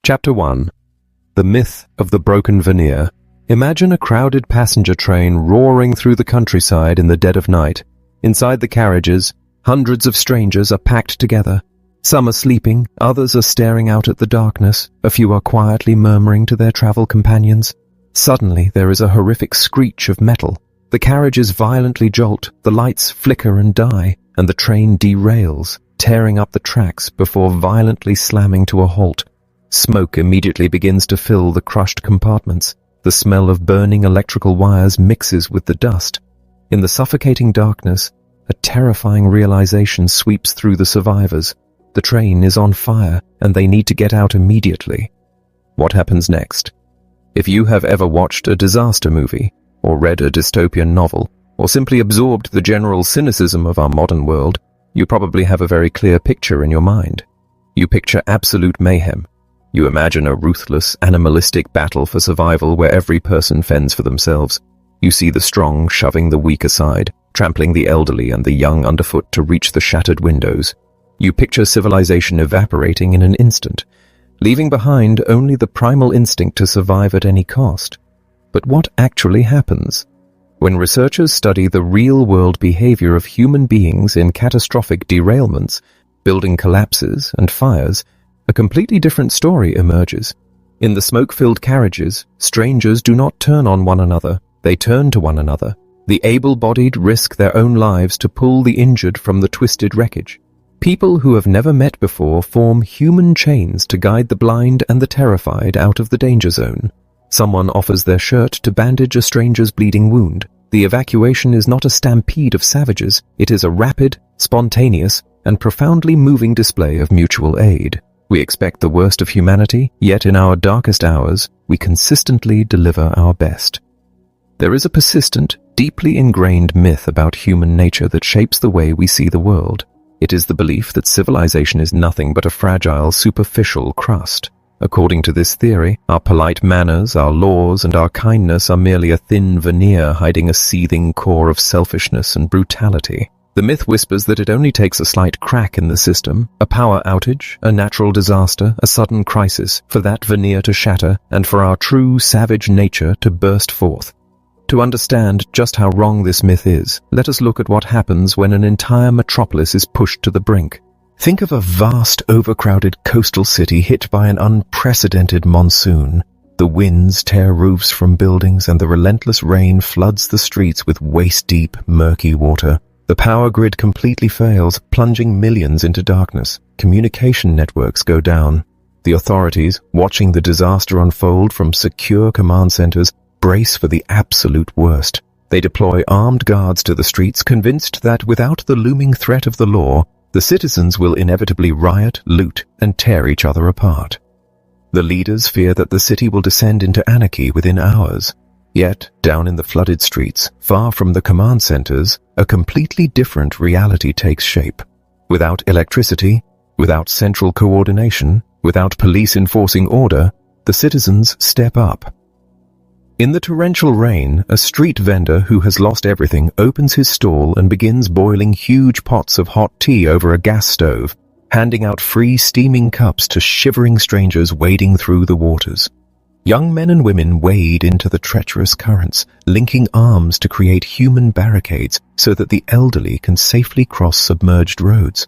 Chapter 1. The Myth of the Broken Veneer. Imagine a crowded passenger train roaring through the countryside in the dead of night. Inside the carriages, hundreds of strangers are packed together. Some are sleeping, others are staring out at the darkness, a few are quietly murmuring to their travel companions. Suddenly there is a horrific screech of metal. The carriages violently jolt, the lights flicker and die, and the train derails, tearing up the tracks before violently slamming to a halt. Smoke immediately begins to fill the crushed compartments. The smell of burning electrical wires mixes with the dust. In the suffocating darkness, a terrifying realization sweeps through the survivors. The train is on fire, and they need to get out immediately. What happens next? If you have ever watched a disaster movie, or read a dystopian novel, or simply absorbed the general cynicism of our modern world, you probably have a very clear picture in your mind. You picture absolute mayhem. You imagine a ruthless, animalistic battle for survival where every person fends for themselves. You see the strong shoving the weak aside, trampling the elderly and the young underfoot to reach the shattered windows. You picture civilization evaporating in an instant, leaving behind only the primal instinct to survive at any cost. But what actually happens? When researchers study the real-world behavior of human beings in catastrophic derailments, building collapses and fires, a completely different story emerges. In the smoke-filled carriages, strangers do not turn on one another, they turn to one another. The able-bodied risk their own lives to pull the injured from the twisted wreckage. People who have never met before form human chains to guide the blind and the terrified out of the danger zone. Someone offers their shirt to bandage a stranger's bleeding wound. The evacuation is not a stampede of savages, it is a rapid, spontaneous, and profoundly moving display of mutual aid. We expect the worst of humanity, yet in our darkest hours, we consistently deliver our best. There is a persistent, deeply ingrained myth about human nature that shapes the way we see the world. It is the belief that civilization is nothing but a fragile, superficial crust. According to this theory, our polite manners, our laws, and our kindness are merely a thin veneer hiding a seething core of selfishness and brutality. The myth whispers that it only takes a slight crack in the system, a power outage, a natural disaster, a sudden crisis, for that veneer to shatter and for our true savage nature to burst forth. To understand just how wrong this myth is, let us look at what happens when an entire metropolis is pushed to the brink. Think of a vast, overcrowded coastal city hit by an unprecedented monsoon. The winds tear roofs from buildings and the relentless rain floods the streets with waist-deep, murky water. The power grid completely fails, plunging millions into darkness. Communication networks go down. The authorities, watching the disaster unfold from secure command centers, brace for the absolute worst. They deploy armed guards to the streets, convinced that without the looming threat of the law, the citizens will inevitably riot, loot, and tear each other apart. The leaders fear that the city will descend into anarchy within hours. Yet, down in the flooded streets, far from the command centers, a completely different reality takes shape. Without electricity, without central coordination, without police enforcing order, the citizens step up. In the torrential rain, a street vendor who has lost everything opens his stall and begins boiling huge pots of hot tea over a gas stove, handing out free steaming cups to shivering strangers wading through the waters. Young men and women wade into the treacherous currents, linking arms to create human barricades so that the elderly can safely cross submerged roads.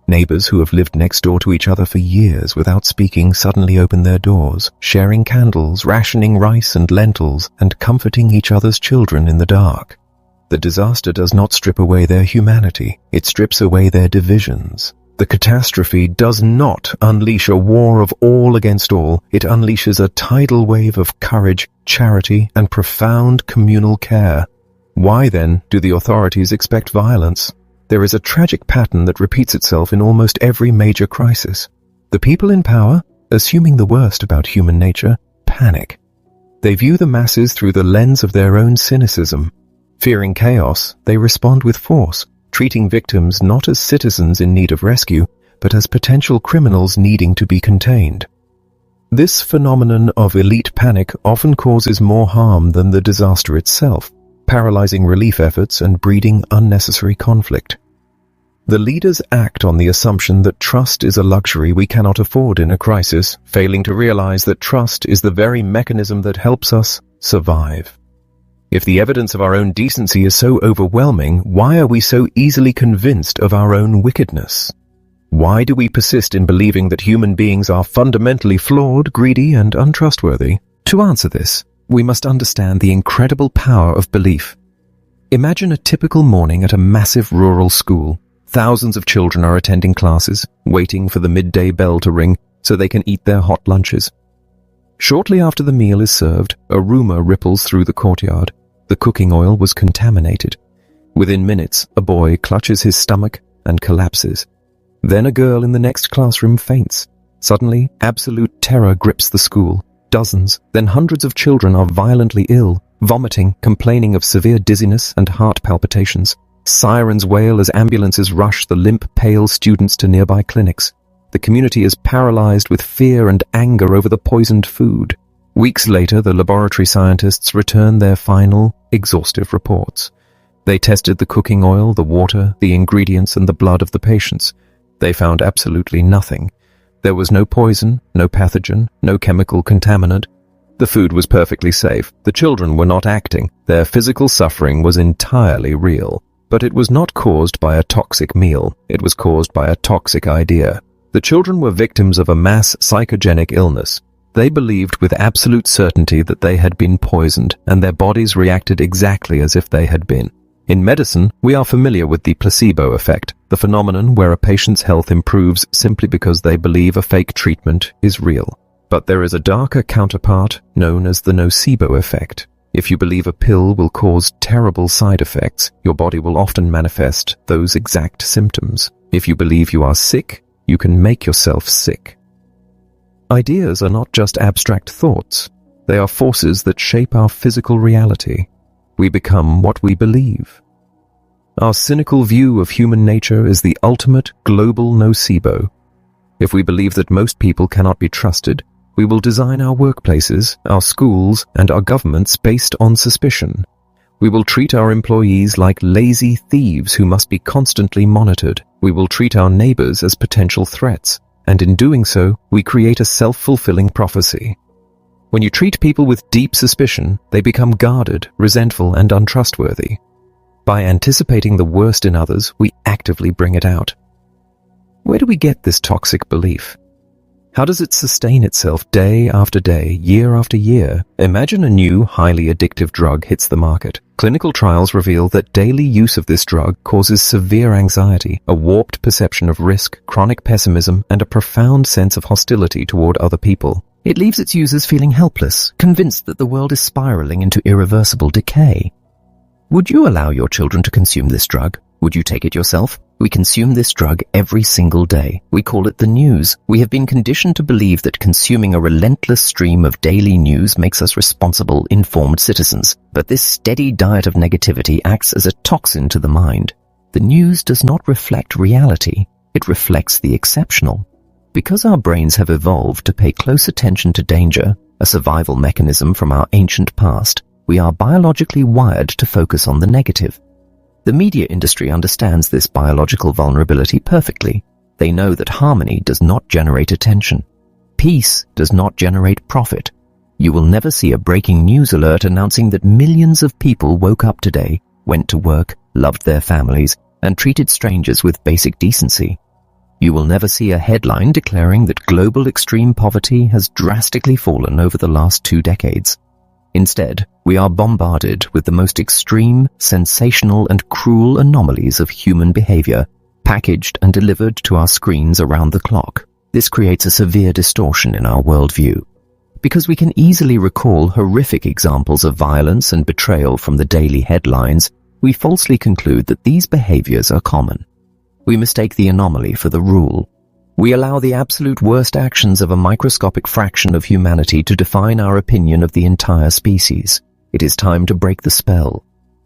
Neighbors who have lived next door to each other for years without speaking suddenly open their doors, sharing candles, rationing rice and lentils, and comforting each other's children in the dark. The disaster does not strip away their humanity, it strips away their divisions. The catastrophe does not unleash a war of all against all, it unleashes a tidal wave of courage, charity, and profound communal care. Why then do the authorities expect violence? There is a tragic pattern that repeats itself in almost every major crisis. The people in power, assuming the worst about human nature, panic. They view the masses through the lens of their own cynicism. Fearing chaos, they respond with force, treating victims not as citizens in need of rescue, but as potential criminals needing to be contained. This phenomenon of elite panic often causes more harm than the disaster itself, paralyzing relief efforts and breeding unnecessary conflict. The leaders act on the assumption that trust is a luxury we cannot afford in a crisis, failing to realize that trust is the very mechanism that helps us survive. If the evidence of our own decency is so overwhelming, why are we so easily convinced of our own wickedness? Why do we persist in believing that human beings are fundamentally flawed, greedy, and untrustworthy? To answer this, we must understand the incredible power of belief. Imagine a typical morning at a massive rural school. Thousands of children are attending classes, waiting for the midday bell to ring so they can eat their hot lunches. Shortly after the meal is served, a rumor ripples through the courtyard. The cooking oil was contaminated. Within minutes, a boy clutches his stomach and collapses. Then a girl in the next classroom faints. Suddenly, absolute terror grips the school. Dozens, then hundreds of children are violently ill, vomiting, complaining of severe dizziness and heart palpitations. Sirens wail as ambulances rush the limp, pale students to nearby clinics. The community is paralyzed with fear and anger over the poisoned food. Weeks later, the laboratory scientists return their final, exhaustive reports. They tested the cooking oil, the water, the ingredients, and the blood of the patients. They found absolutely nothing. There was no poison, no pathogen, no chemical contaminant. The food was perfectly safe. The children were not acting. Their physical suffering was entirely real. But it was not caused by a toxic meal. It was caused by a toxic idea. The children were victims of a mass psychogenic illness. They believed with absolute certainty that they had been poisoned, and their bodies reacted exactly as if they had been. In medicine, we are familiar with the placebo effect, the phenomenon where a patient's health improves simply because they believe a fake treatment is real. But there is a darker counterpart known as the nocebo effect. If you believe a pill will cause terrible side effects, your body will often manifest those exact symptoms. If you believe you are sick, you can make yourself sick. Ideas are not just abstract thoughts. They are forces that shape our physical reality. We become what we believe. Our cynical view of human nature is the ultimate global nocebo. If we believe that most people cannot be trusted, we will design our workplaces, our schools, and our governments based on suspicion. We will treat our employees like lazy thieves who must be constantly monitored. We will treat our neighbors as potential threats, and in doing so, we create a self-fulfilling prophecy. When you treat people with deep suspicion, they become guarded, resentful, and untrustworthy. By anticipating the worst in others, we actively bring it out. Where do we get this toxic belief? How does it sustain itself day after day, year after year? Imagine a new, highly addictive drug hits the market. Clinical trials reveal that daily use of this drug causes severe anxiety, a warped perception of risk, chronic pessimism, and a profound sense of hostility toward other people. It leaves its users feeling helpless, convinced that the world is spiraling into irreversible decay. Would you allow your children to consume this drug? Would you take it yourself? We consume this drug every single day. We call it the news. We have been conditioned to believe that consuming a relentless stream of daily news makes us responsible, informed citizens. But this steady diet of negativity acts as a toxin to the mind. The news does not reflect reality. It reflects the exceptional. Because our brains have evolved to pay close attention to danger, a survival mechanism from our ancient past, we are biologically wired to focus on the negative. The media industry understands this biological vulnerability perfectly. They know that harmony does not generate attention. Peace does not generate profit. You will never see a breaking news alert announcing that millions of people woke up today, went to work, loved their families, and treated strangers with basic decency. You will never see a headline declaring that global extreme poverty has drastically fallen over the last 2 decades. Instead, we are bombarded with the most extreme, sensational, and cruel anomalies of human behavior, packaged and delivered to our screens around the clock. This creates a severe distortion in our worldview. Because we can easily recall horrific examples of violence and betrayal from the daily headlines, we falsely conclude that these behaviors are common. We mistake the anomaly for the rule. We allow the absolute worst actions of a microscopic fraction of humanity to define our opinion of the entire species. It is time to break the spell.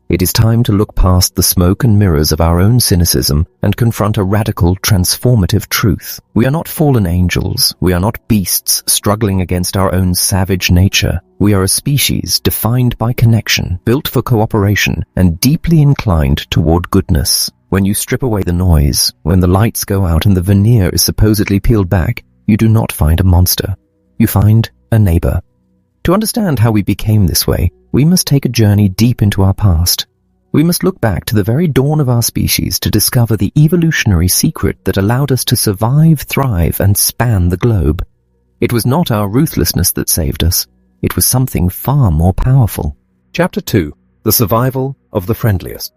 It is time to look past the smoke and mirrors of our own cynicism and confront a radical, transformative truth. We are not fallen angels. We are not beasts struggling against our own savage nature. We are a species defined by connection, built for cooperation, and deeply inclined toward goodness. When you strip away the noise, when the lights go out and the veneer is supposedly peeled back, you do not find a monster. You find a neighbor. To understand how we became this way, we must take a journey deep into our past. We must look back to the very dawn of our species to discover the evolutionary secret that allowed us to survive, thrive, and span the globe. It was not our ruthlessness that saved us. It was something far more powerful. Chapter 2. The Survival of the Friendliest.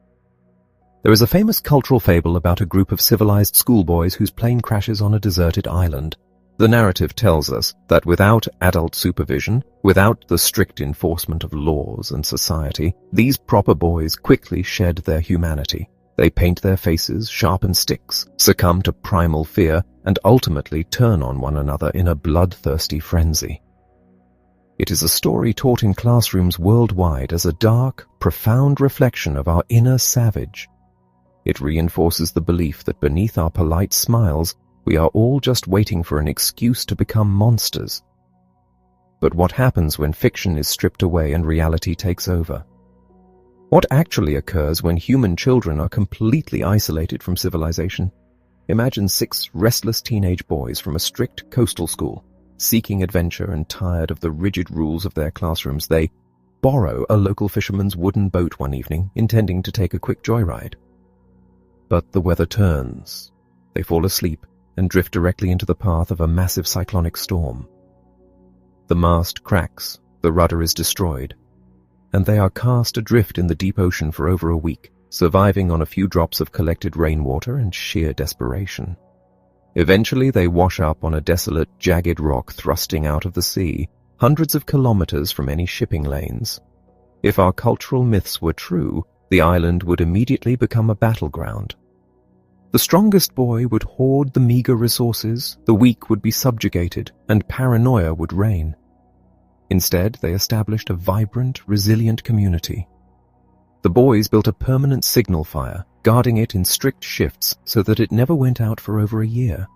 There is a famous cultural fable about a group of civilized schoolboys whose plane crashes on a deserted island. The narrative tells us that without adult supervision, without the strict enforcement of laws and society, these proper boys quickly shed their humanity. They paint their faces, sharpen sticks, succumb to primal fear, and ultimately turn on one another in a bloodthirsty frenzy. It is a story taught in classrooms worldwide as a dark, profound reflection of our inner savage. It reinforces the belief that beneath our polite smiles, we are all just waiting for an excuse to become monsters. But what happens when fiction is stripped away and reality takes over? What actually occurs when human children are completely isolated from civilization? Imagine 6 restless teenage boys from a strict coastal school, seeking adventure and tired of the rigid rules of their classrooms. They borrow a local fisherman's wooden boat one evening, intending to take a quick joyride. But the weather turns. They fall asleep and drift directly into the path of a massive cyclonic storm. The mast cracks, the rudder is destroyed, and they are cast adrift in the deep ocean for over a week, surviving on a few drops of collected rainwater and sheer desperation. Eventually they wash up on a desolate, jagged rock thrusting out of the sea, hundreds of kilometers from any shipping lanes. If our cultural myths were true, the island would immediately become a battleground. The strongest boy would hoard the meager resources, the weak would be subjugated, and paranoia would reign. Instead, they established a vibrant, resilient community. The boys built a permanent signal fire, guarding it in strict shifts so that it never went out for over a year.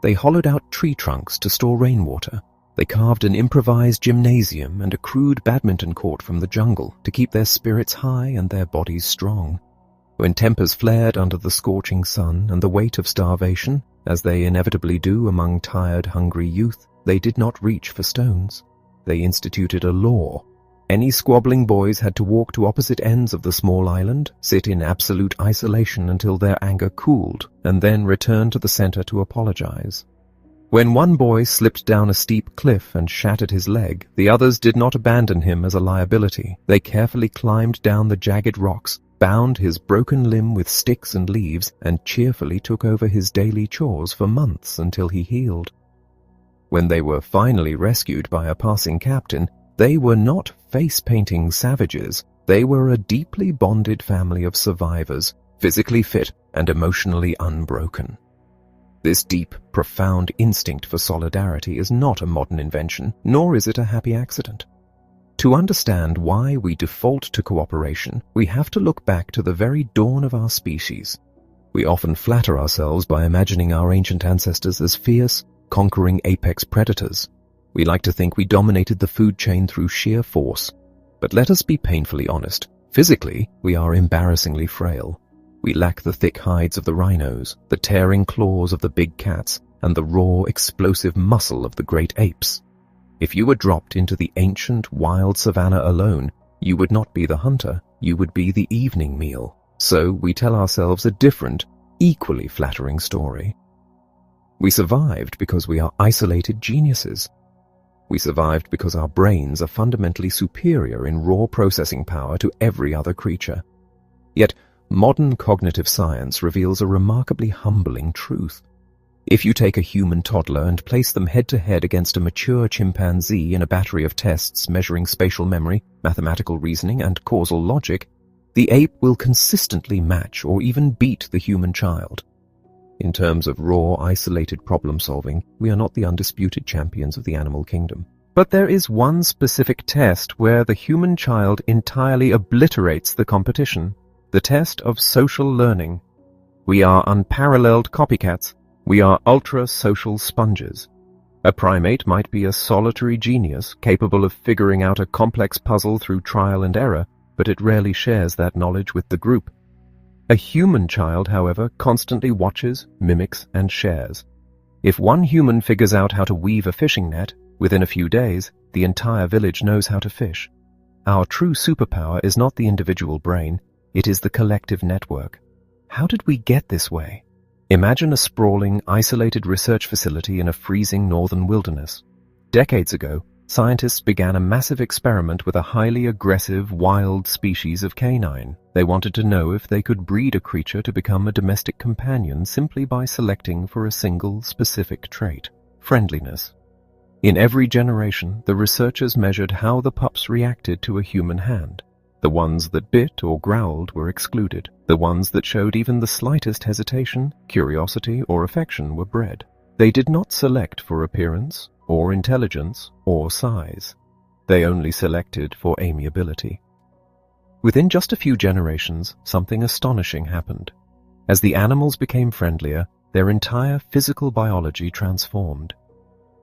They hollowed out tree trunks to store rainwater. They carved an improvised gymnasium and a crude badminton court from the jungle to keep their spirits high and their bodies strong. When tempers flared under the scorching sun and the weight of starvation, as they inevitably do among tired, hungry youth, they did not reach for stones. They instituted a law. Any squabbling boys had to walk to opposite ends of the small island, sit in absolute isolation until their anger cooled, and then return to the center to apologize. When one boy slipped down a steep cliff and shattered his leg, the others did not abandon him as a liability. They carefully climbed down the jagged rocks, bound his broken limb with sticks and leaves, and cheerfully took over his daily chores for months until he healed. When they were finally rescued by a passing captain, they were not face-painting savages. They were a deeply bonded family of survivors, physically fit and emotionally unbroken. This deep, profound instinct for solidarity is not a modern invention, nor is it a happy accident. To understand why we default to cooperation, we have to look back to the very dawn of our species. We often flatter ourselves by imagining our ancient ancestors as fierce, conquering apex predators. We like to think we dominated the food chain through sheer force. But let us be painfully honest. Physically, we are embarrassingly frail. We lack the thick hides of the rhinos, the tearing claws of the big cats, and the raw, explosive muscle of the great apes. If you were dropped into the ancient, wild savanna alone, you would not be the hunter, you would be the evening meal. So we tell ourselves a different, equally flattering story. We survived because we are isolated geniuses. We survived because our brains are fundamentally superior in raw processing power to every other creature. Yet, modern cognitive science reveals a remarkably humbling truth. If you take a human toddler and place them head-to-head against a mature chimpanzee in a battery of tests measuring spatial memory, mathematical reasoning, and causal logic, the ape will consistently match or even beat the human child. In terms of raw, isolated problem-solving, we are not the undisputed champions of the animal kingdom. But there is one specific test where the human child entirely obliterates the competition. The test of social learning. We are unparalleled copycats. We are ultra-social sponges. A primate might be a solitary genius, capable of figuring out a complex puzzle through trial and error, but it rarely shares that knowledge with the group. A human child, however, constantly watches, mimics, and shares. If one human figures out how to weave a fishing net, within a few days, the entire village knows how to fish. Our true superpower is not the individual brain, it is the collective network. How did we get this way? Imagine a sprawling, isolated research facility in a freezing northern wilderness. Decades ago, scientists began a massive experiment with a highly aggressive, wild species of canine. They wanted to know if they could breed a creature to become a domestic companion simply by selecting for a single, specific trait: friendliness. In every generation, the researchers measured how the pups reacted to a human hand. The ones that bit or growled were excluded. The ones that showed even the slightest hesitation, curiosity, or affection were bred. They did not select for appearance, or intelligence, or size. They only selected for amiability. Within just a few generations, something astonishing happened. As the animals became friendlier, their entire physical biology transformed.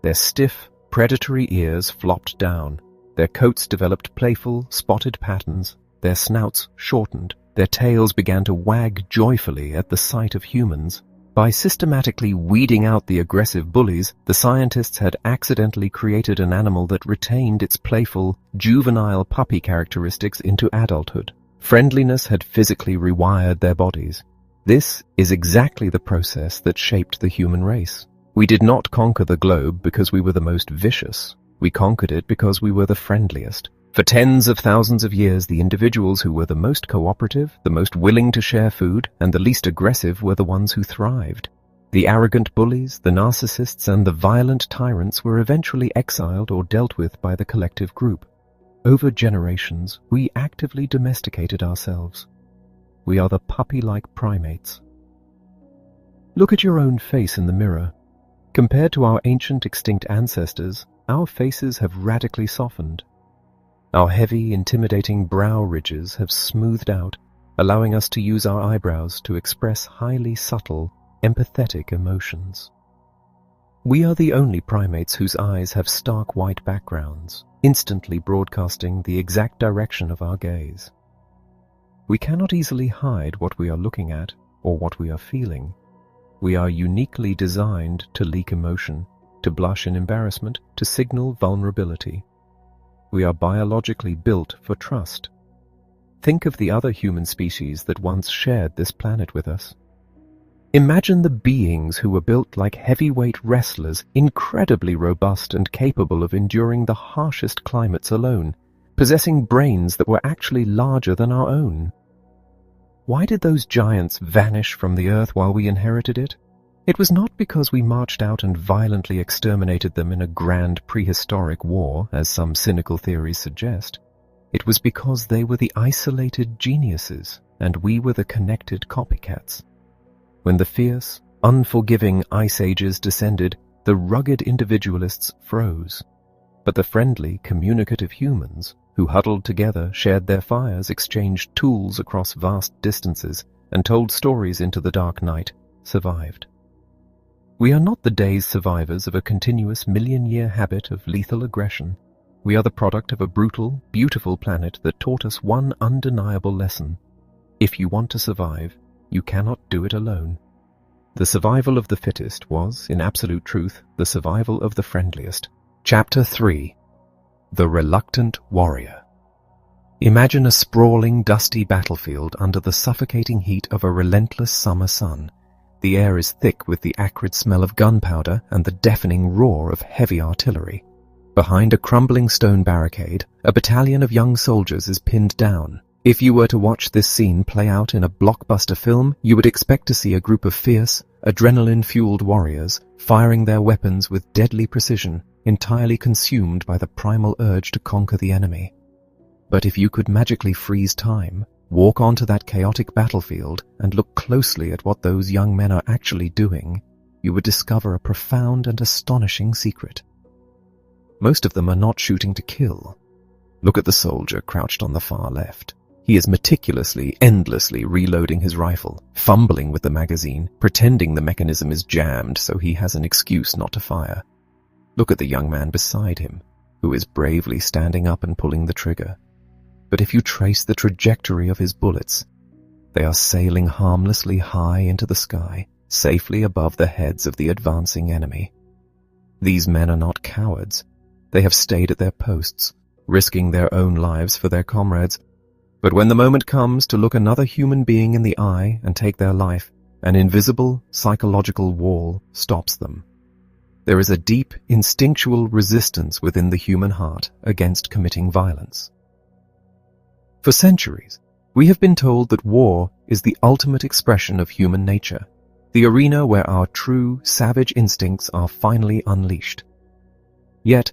Their stiff, predatory ears flopped down. Their coats developed playful, spotted patterns. Their snouts shortened. Their tails began to wag joyfully at the sight of humans. By systematically weeding out the aggressive bullies, the scientists had accidentally created an animal that retained its playful, juvenile puppy characteristics into adulthood. Friendliness had physically rewired their bodies. This is exactly the process that shaped the human race. We did not conquer the globe because we were the most vicious. We conquered it because we were the friendliest. For tens of thousands of years, the individuals who were the most cooperative, the most willing to share food, and the least aggressive were the ones who thrived. The arrogant bullies, the narcissists, and the violent tyrants were eventually exiled or dealt with by the collective group. Over generations, we actively domesticated ourselves. We are the puppy-like primates. Look at your own face in the mirror. Compared to our ancient extinct ancestors, our faces have radically softened. Our heavy, intimidating brow ridges have smoothed out, allowing us to use our eyebrows to express highly subtle, empathetic emotions. We are the only primates whose eyes have stark white backgrounds, instantly broadcasting the exact direction of our gaze. We cannot easily hide what we are looking at or what we are feeling. We are uniquely designed to leak emotion, to blush in embarrassment, to signal vulnerability. We are biologically built for trust. Think of the other human species that once shared this planet with us. Imagine the beings who were built like heavyweight wrestlers, incredibly robust and capable of enduring the harshest climates alone, possessing brains that were actually larger than our own. Why did those giants vanish from the earth while we inherited it? It was not because we marched out and violently exterminated them in a grand prehistoric war, as some cynical theories suggest. It was because they were the isolated geniuses, and we were the connected copycats. When the fierce, unforgiving ice ages descended, the rugged individualists froze. But the friendly, communicative humans, who huddled together, shared their fires, exchanged tools across vast distances, and told stories into the dark night, survived. We are not the day's survivors of a continuous million-year habit of lethal aggression. We are the product of a brutal, beautiful planet that taught us one undeniable lesson. If you want to survive, you cannot do it alone. The survival of the fittest was, in absolute truth, the survival of the friendliest. Chapter 3. The Reluctant Warrior. Imagine a sprawling, dusty battlefield under the suffocating heat of a relentless summer sun. The air is thick with the acrid smell of gunpowder and the deafening roar of heavy artillery. Behind a crumbling stone barricade, a battalion of young soldiers is pinned down. If you were to watch this scene play out in a blockbuster film, you would expect to see a group of fierce, adrenaline-fueled warriors firing their weapons with deadly precision, entirely consumed by the primal urge to conquer the enemy. But if you could magically freeze time, walk onto that chaotic battlefield and look closely at what those young men are actually doing, you would discover a profound and astonishing secret. Most of them are not shooting to kill. Look at the soldier crouched on the far left. He is meticulously, endlessly reloading his rifle, fumbling with the magazine, pretending the mechanism is jammed so he has an excuse not to fire. Look at the young man beside him, who is bravely standing up and pulling the trigger. But if you trace the trajectory of his bullets, They are sailing harmlessly high into the sky, safely above the heads of the advancing enemy. These men are not cowards. They have stayed at their posts, risking their own lives for their comrades. But when the moment comes to look another human being in the eye and take their life, an invisible psychological wall stops them. There is a deep, instinctual resistance within the human heart against committing violence. For centuries, we have been told that war is the ultimate expression of human nature, the arena where our true, savage instincts are finally unleashed. Yet,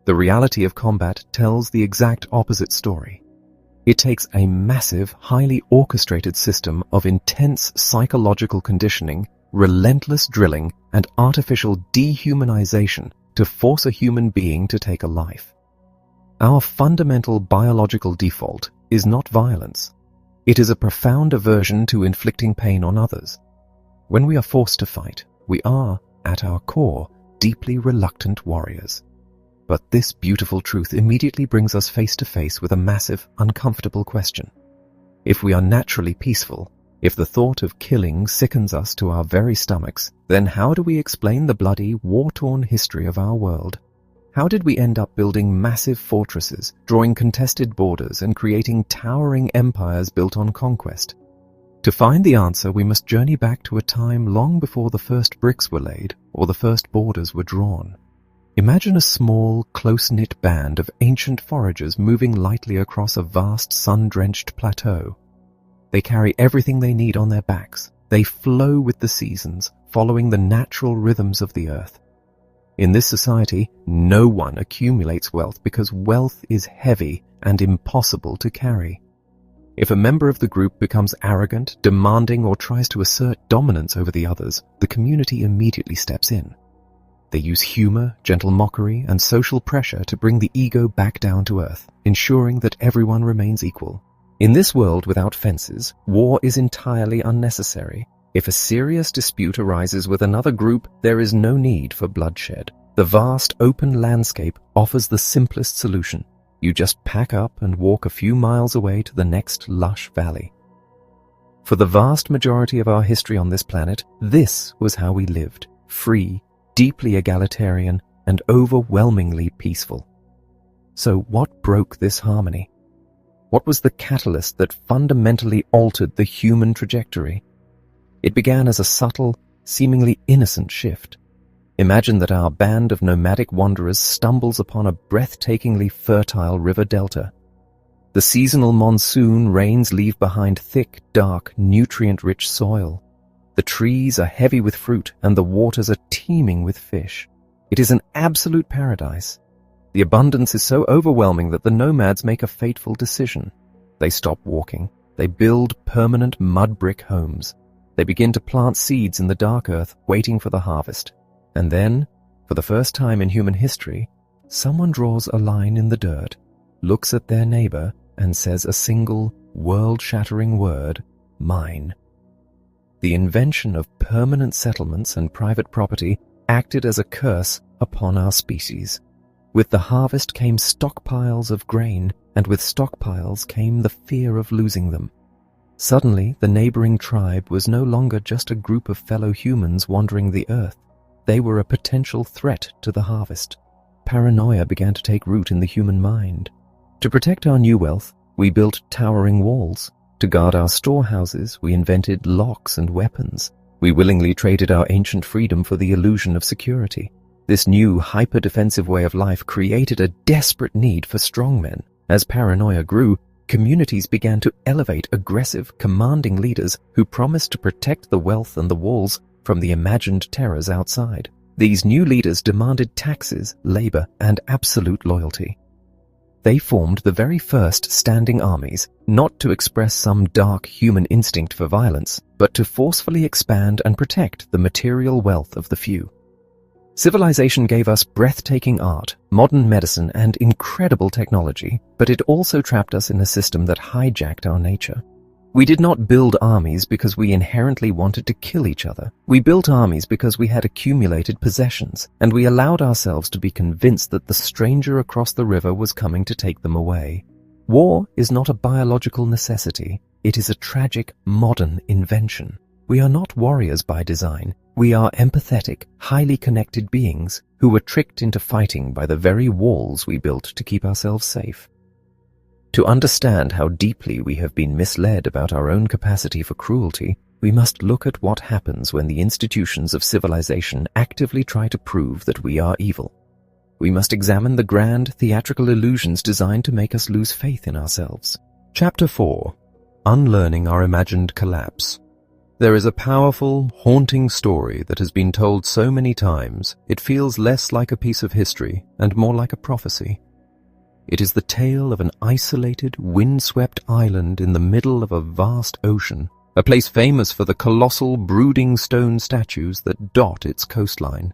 the reality of combat tells the exact opposite story. It takes a massive, highly orchestrated system of intense psychological conditioning, relentless drilling, and artificial dehumanization to force a human being to take a life. Our fundamental biological default is not violence. It is a profound aversion to inflicting pain on others. When we are forced to fight, we are, at our core, deeply reluctant warriors. But this beautiful truth immediately brings us face to face with a massive, uncomfortable question. If we are naturally peaceful, if the thought of killing sickens us to our very stomachs, then how do we explain the bloody, war-torn history of our world? How did we end up building massive fortresses, drawing contested borders, and creating towering empires built on conquest? To find the answer, we must journey back to a time long before the first bricks were laid or the first borders were drawn. Imagine a small, close-knit band of ancient foragers moving lightly across a vast sun-drenched plateau. They carry everything they need on their backs. They flow with the seasons, following the natural rhythms of the earth. In this society, no one accumulates wealth because wealth is heavy and impossible to carry. If a member of the group becomes arrogant, demanding, or tries to assert dominance over the others, the community immediately steps in. They use humor, gentle mockery, and social pressure to bring the ego back down to earth, ensuring that everyone remains equal. In this world without fences, war is entirely unnecessary. If a serious dispute arises with another group, there is no need for bloodshed. The vast open landscape offers the simplest solution. You just pack up and walk a few miles away to the next lush valley. For the vast majority of our history on this planet, this was how we lived, free, deeply egalitarian, and overwhelmingly peaceful. So what broke this harmony? What was the catalyst that fundamentally altered the human trajectory? It began as a subtle, seemingly innocent shift. Imagine that our band of nomadic wanderers stumbles upon a breathtakingly fertile river delta. The seasonal monsoon rains leave behind thick, dark, nutrient-rich soil. The trees are heavy with fruit, and the waters are teeming with fish. It is an absolute paradise. The abundance is so overwhelming that the nomads make a fateful decision. They stop walking. They build permanent mud brick homes. They begin to plant seeds in the dark earth, waiting for the harvest. And then, for the first time in human history, someone draws a line in the dirt, looks at their neighbor, and says a single, world-shattering word, mine. The invention of permanent settlements and private property acted as a curse upon our species. With the harvest came stockpiles of grain, and with stockpiles came the fear of losing them. Suddenly, the neighboring tribe was no longer just a group of fellow humans wandering the earth. They were a potential threat to the harvest. Paranoia began to take root in the human mind. To protect our new wealth, we built towering walls. To guard our storehouses, we invented locks and weapons. We willingly traded our ancient freedom for the illusion of security. This new hyper-defensive way of life created a desperate need for strongmen. As paranoia grew, communities began to elevate aggressive, commanding leaders who promised to protect the wealth and the walls from the imagined terrors outside. These new leaders demanded taxes, labor, and absolute loyalty. They formed the very first standing armies, not to express some dark human instinct for violence, but to forcefully expand and protect the material wealth of the few. Civilization gave us breathtaking art, modern medicine, and incredible technology, but it also trapped us in a system that hijacked our nature. We did not build armies because we inherently wanted to kill each other. We built armies because we had accumulated possessions, and we allowed ourselves to be convinced that the stranger across the river was coming to take them away. War is not a biological necessity. It is a tragic, modern invention. We are not warriors by design. We are empathetic, highly connected beings who were tricked into fighting by the very walls we built to keep ourselves safe. To understand how deeply we have been misled about our own capacity for cruelty, we must look at what happens when the institutions of civilization actively try to prove that we are evil. We must examine the grand theatrical illusions designed to make us lose faith in ourselves. Chapter 4. Unlearning Our Imagined Collapse. There is a powerful, haunting story that has been told so many times it feels less like a piece of history and more like a prophecy. It is the tale of an isolated, windswept island in the middle of a vast ocean, a place famous for the colossal, brooding stone statues that dot its coastline.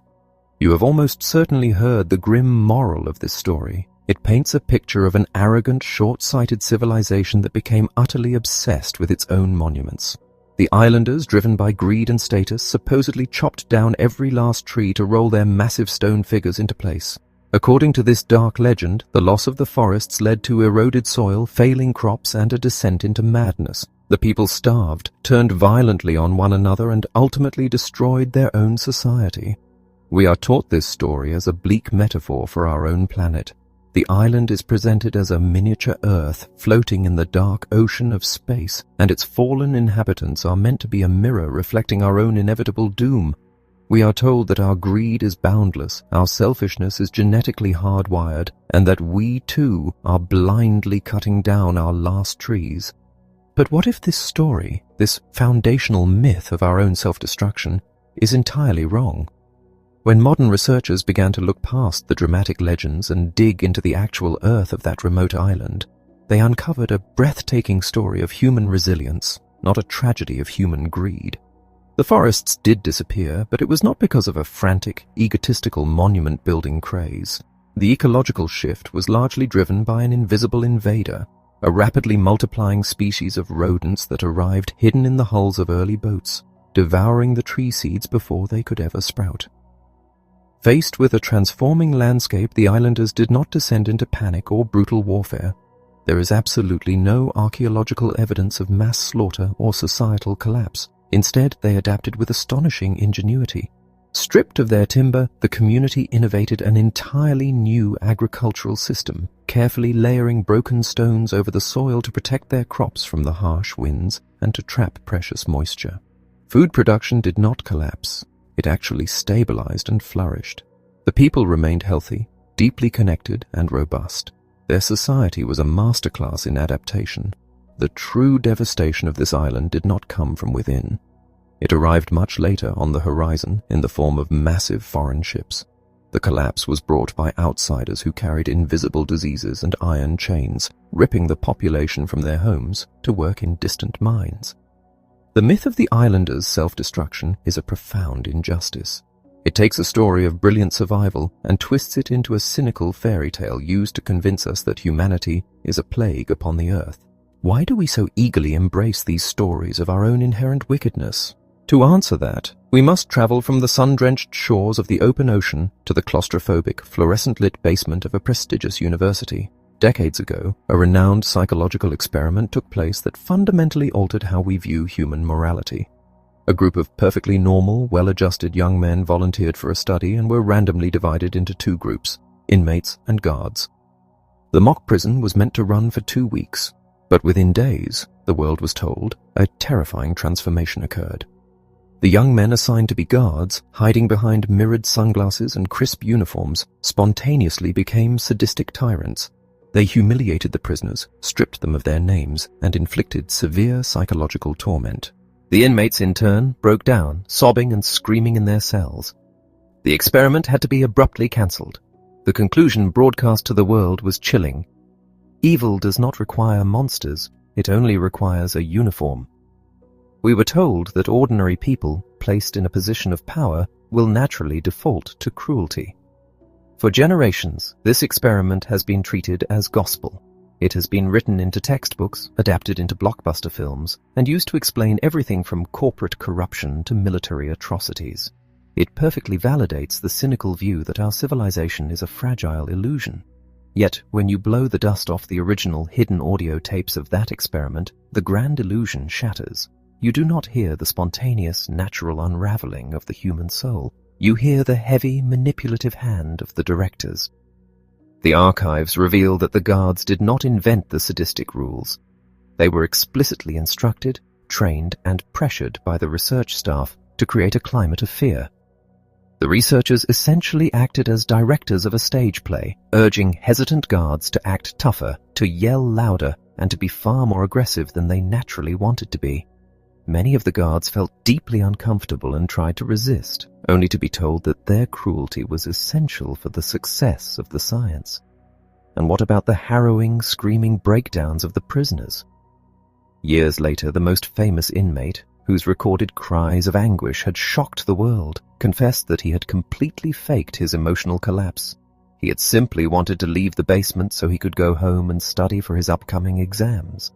You have almost certainly heard the grim moral of this story. It paints a picture of an arrogant, short-sighted civilization that became utterly obsessed with its own monuments. The islanders, driven by greed and status, supposedly chopped down every last tree to roll their massive stone figures into place. According to this dark legend, the loss of the forests led to eroded soil, failing crops, and a descent into madness. The people starved, turned violently on one another, and ultimately destroyed their own society. We are taught this story as a bleak metaphor for our own planet. The island is presented as a miniature Earth floating in the dark ocean of space, and its fallen inhabitants are meant to be a mirror reflecting our own inevitable doom. We are told that our greed is boundless, our selfishness is genetically hardwired, and that we too are blindly cutting down our last trees. But what if this story, this foundational myth of our own self-destruction, is entirely wrong? When modern researchers began to look past the dramatic legends and dig into the actual earth of that remote island, they uncovered a breathtaking story of human resilience, not a tragedy of human greed. The forests did disappear, but it was not because of a frantic, egotistical monument-building craze. The ecological shift was largely driven by an invisible invader, a rapidly multiplying species of rodents that arrived hidden in the hulls of early boats, devouring the tree seeds before they could ever sprout. Faced with a transforming landscape, the islanders did not descend into panic or brutal warfare. There is absolutely no archaeological evidence of mass slaughter or societal collapse. Instead, they adapted with astonishing ingenuity. Stripped of their timber, the community innovated an entirely new agricultural system, carefully layering broken stones over the soil to protect their crops from the harsh winds and to trap precious moisture. Food production did not collapse. It actually stabilized and flourished. The people remained healthy, deeply connected, and robust. Their society was a masterclass in adaptation. The true devastation of this island did not come from within. It arrived much later on the horizon in the form of massive foreign ships. The collapse was brought by outsiders who carried invisible diseases and iron chains, ripping the population from their homes to work in distant mines. The myth of the islanders' self-destruction is a profound injustice. It takes a story of brilliant survival and twists it into a cynical fairy tale used to convince us that humanity is a plague upon the earth. Why do we so eagerly embrace these stories of our own inherent wickedness? To answer that, we must travel from the sun-drenched shores of the open ocean to the claustrophobic, fluorescent-lit basement of a prestigious university. Decades ago, a renowned psychological experiment took place that fundamentally altered how we view human morality. A group of perfectly normal, well-adjusted young men volunteered for a study and were randomly divided into two groups, inmates and guards. The mock prison was meant to run for 2 weeks. But within days, the world was told, a terrifying transformation occurred. The young men assigned to be guards, hiding behind mirrored sunglasses and crisp uniforms, spontaneously became sadistic tyrants. They humiliated the prisoners, stripped them of their names, and inflicted severe psychological torment. The inmates, in turn, broke down, sobbing and screaming in their cells. The experiment had to be abruptly cancelled. The conclusion broadcast to the world was chilling. Evil does not require monsters, it only requires a uniform. We were told that ordinary people, placed in a position of power, will naturally default to cruelty. For generations, this experiment has been treated as gospel. It has been written into textbooks, adapted into blockbuster films, and used to explain everything from corporate corruption to military atrocities. It perfectly validates the cynical view that our civilization is a fragile illusion. Yet, when you blow the dust off the original hidden audio tapes of that experiment, the grand illusion shatters. You do not hear the spontaneous, natural unraveling of the human soul. You hear the heavy, manipulative hand of the directors. The archives reveal that the guards did not invent the sadistic rules. They were explicitly instructed, trained, and pressured by the research staff to create a climate of fear. The researchers essentially acted as directors of a stage play, urging hesitant guards to act tougher, to yell louder, and to be far more aggressive than they naturally wanted to be. Many of the guards felt deeply uncomfortable and tried to resist, only to be told that their cruelty was essential for the success of the science. And what about the harrowing, screaming breakdowns of the prisoners? Years later, the most famous inmate, whose recorded cries of anguish had shocked the world, confessed that he had completely faked his emotional collapse. He had simply wanted to leave the basement so he could go home and study for his upcoming exams.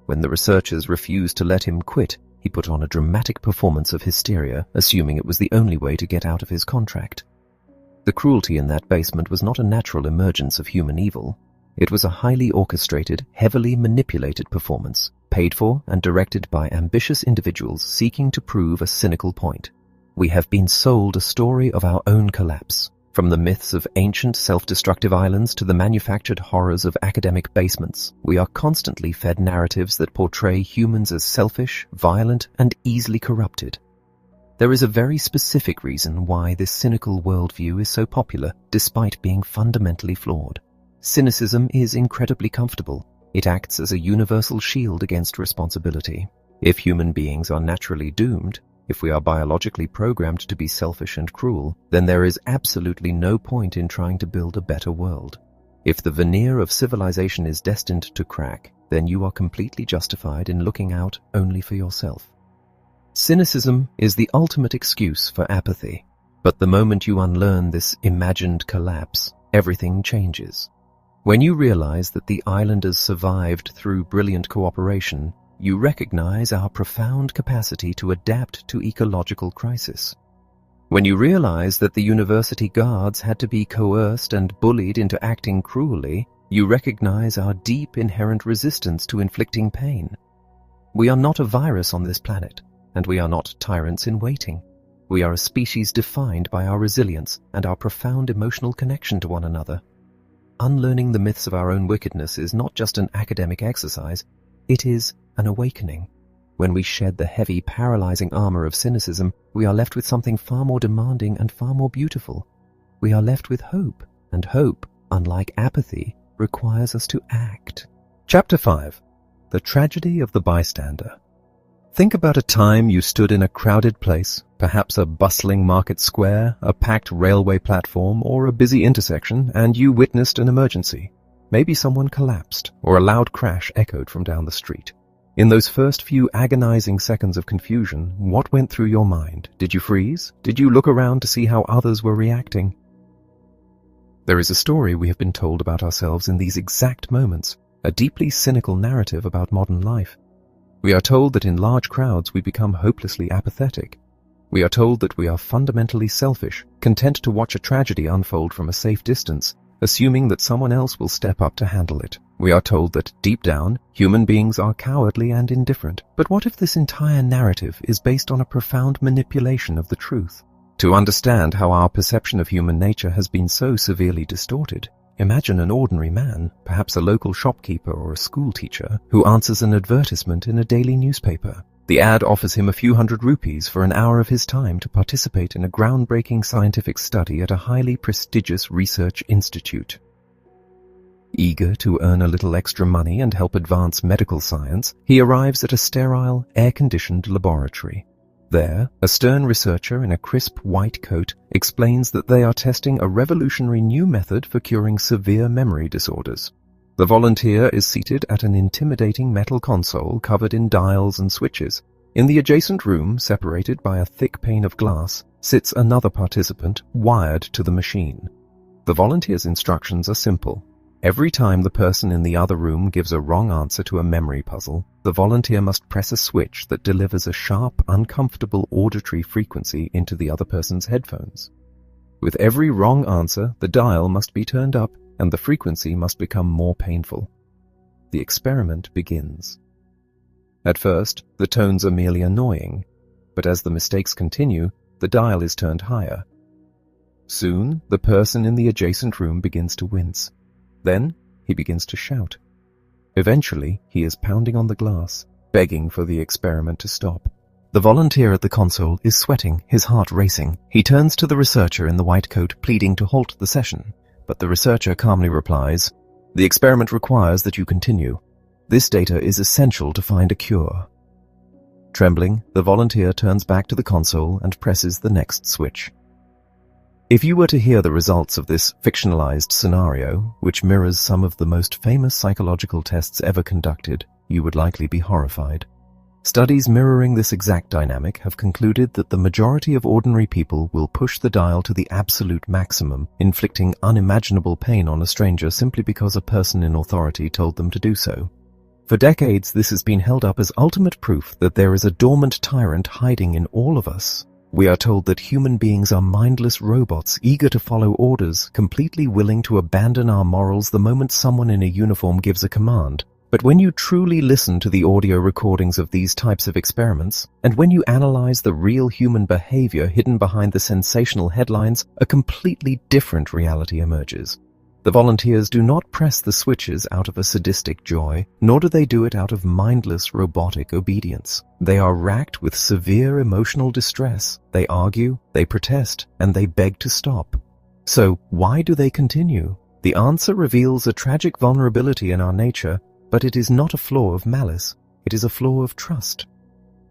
When the researchers refused to let him quit, he put on a dramatic performance of hysteria, assuming it was the only way to get out of his contract. The cruelty in that basement was not a natural emergence of human evil. It was a highly orchestrated, heavily manipulated performance, paid for and directed by ambitious individuals seeking to prove a cynical point. We have been sold a story of our own collapse, from the myths of ancient self-destructive islands to the manufactured horrors of academic basements. We are constantly fed narratives that portray humans as selfish, violent, and easily corrupted. There is a very specific reason why this cynical worldview is so popular, despite being fundamentally flawed. Cynicism is incredibly comfortable. It acts as a universal shield against responsibility. If human beings are naturally doomed, if we are biologically programmed to be selfish and cruel, then there is absolutely no point in trying to build a better world. If the veneer of civilization is destined to crack, then you are completely justified in looking out only for yourself. Cynicism is the ultimate excuse for apathy. But the moment you unlearn this imagined collapse, everything changes. When you realize that the islanders survived through brilliant cooperation, you recognize our profound capacity to adapt to ecological crisis. When you realize that the university guards had to be coerced and bullied into acting cruelly, you recognize our deep inherent resistance to inflicting pain. We are not a virus on this planet, and we are not tyrants in waiting. We are a species defined by our resilience and our profound emotional connection to one another. Unlearning the myths of our own wickedness is not just an academic exercise, it is an awakening. When we shed the heavy, paralyzing armor of cynicism, we are left with something far more demanding and far more beautiful. We are left with hope, and hope, unlike apathy, requires us to act. Chapter 5. The Tragedy of the Bystander. Think about a time you stood in a crowded place, perhaps a bustling market square, a packed railway platform, or a busy intersection, and you witnessed an emergency. Maybe someone collapsed, or a loud crash echoed from down the street. In those first few agonizing seconds of confusion, what went through your mind? Did you freeze? Did you look around to see how others were reacting? There is a story we have been told about ourselves in these exact moments, a deeply cynical narrative about modern life. We are told that in large crowds we become hopelessly apathetic. We are told that we are fundamentally selfish, content to watch a tragedy unfold from a safe distance, assuming that someone else will step up to handle it. We are told that, deep down, human beings are cowardly and indifferent. But what if this entire narrative is based on a profound manipulation of the truth? To understand how our perception of human nature has been so severely distorted, imagine an ordinary man, perhaps a local shopkeeper or a school teacher, who answers an advertisement in a daily newspaper. The ad offers him a few hundred rupees for an hour of his time to participate in a groundbreaking scientific study at a highly prestigious research institute. Eager to earn a little extra money and help advance medical science, he arrives at a sterile, air-conditioned laboratory. There, a stern researcher in a crisp white coat explains that they are testing a revolutionary new method for curing severe memory disorders. The volunteer is seated at an intimidating metal console covered in dials and switches. In the adjacent room, separated by a thick pane of glass, sits another participant wired to the machine. The volunteer's instructions are simple. Every time the person in the other room gives a wrong answer to a memory puzzle, the volunteer must press a switch that delivers a sharp, uncomfortable auditory frequency into the other person's headphones. With every wrong answer, the dial must be turned up and the frequency must become more painful. The experiment begins. At first, the tones are merely annoying, but as the mistakes continue, the dial is turned higher. Soon, the person in the adjacent room begins to wince. Then, he begins to shout. Eventually, he is pounding on the glass, begging for the experiment to stop. The volunteer at the console is sweating, his heart racing. He turns to the researcher in the white coat, pleading to halt the session, but the researcher calmly replies, "The experiment requires that you continue. This data is essential to find a cure." Trembling, the volunteer turns back to the console and presses the next switch. If you were to hear the results of this fictionalized scenario, which mirrors some of the most famous psychological tests ever conducted, you would likely be horrified. Studies mirroring this exact dynamic have concluded that the majority of ordinary people will push the dial to the absolute maximum, inflicting unimaginable pain on a stranger simply because a person in authority told them to do so. For decades, this has been held up as ultimate proof that there is a dormant tyrant hiding in all of us. We are told that human beings are mindless robots, eager to follow orders, completely willing to abandon our morals the moment someone in a uniform gives a command. But when you truly listen to the audio recordings of these types of experiments, and when you analyze the real human behavior hidden behind the sensational headlines, a completely different reality emerges. The volunteers do not press the switches out of a sadistic joy, nor do they do it out of mindless robotic obedience. They are racked with severe emotional distress. They argue, they protest, and they beg to stop. So, why do they continue? The answer reveals a tragic vulnerability in our nature, but it is not a flaw of malice. It is a flaw of trust.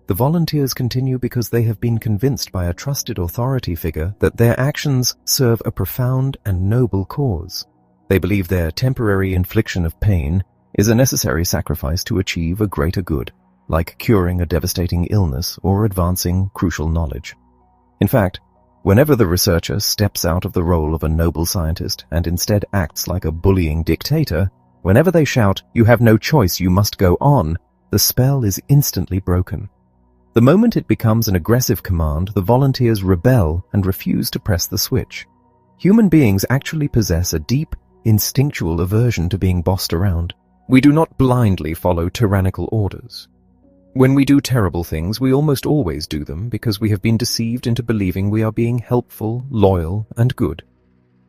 The volunteers continue because they have been convinced by a trusted authority figure that their actions serve a profound and noble cause. They believe their temporary infliction of pain is a necessary sacrifice to achieve a greater good, like curing a devastating illness or advancing crucial knowledge. In fact, whenever the researcher steps out of the role of a noble scientist and instead acts like a bullying dictator, whenever they shout, "You have no choice, you must go on," the spell is instantly broken. The moment it becomes an aggressive command, the volunteers rebel and refuse to press the switch. Human beings actually possess a deep, instinctual aversion to being bossed around. We do not blindly follow tyrannical orders. When we do terrible things, we almost always do them because we have been deceived into believing we are being helpful, loyal, and good.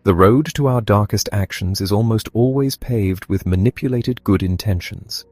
The road to our darkest actions is almost always paved with manipulated good intentions.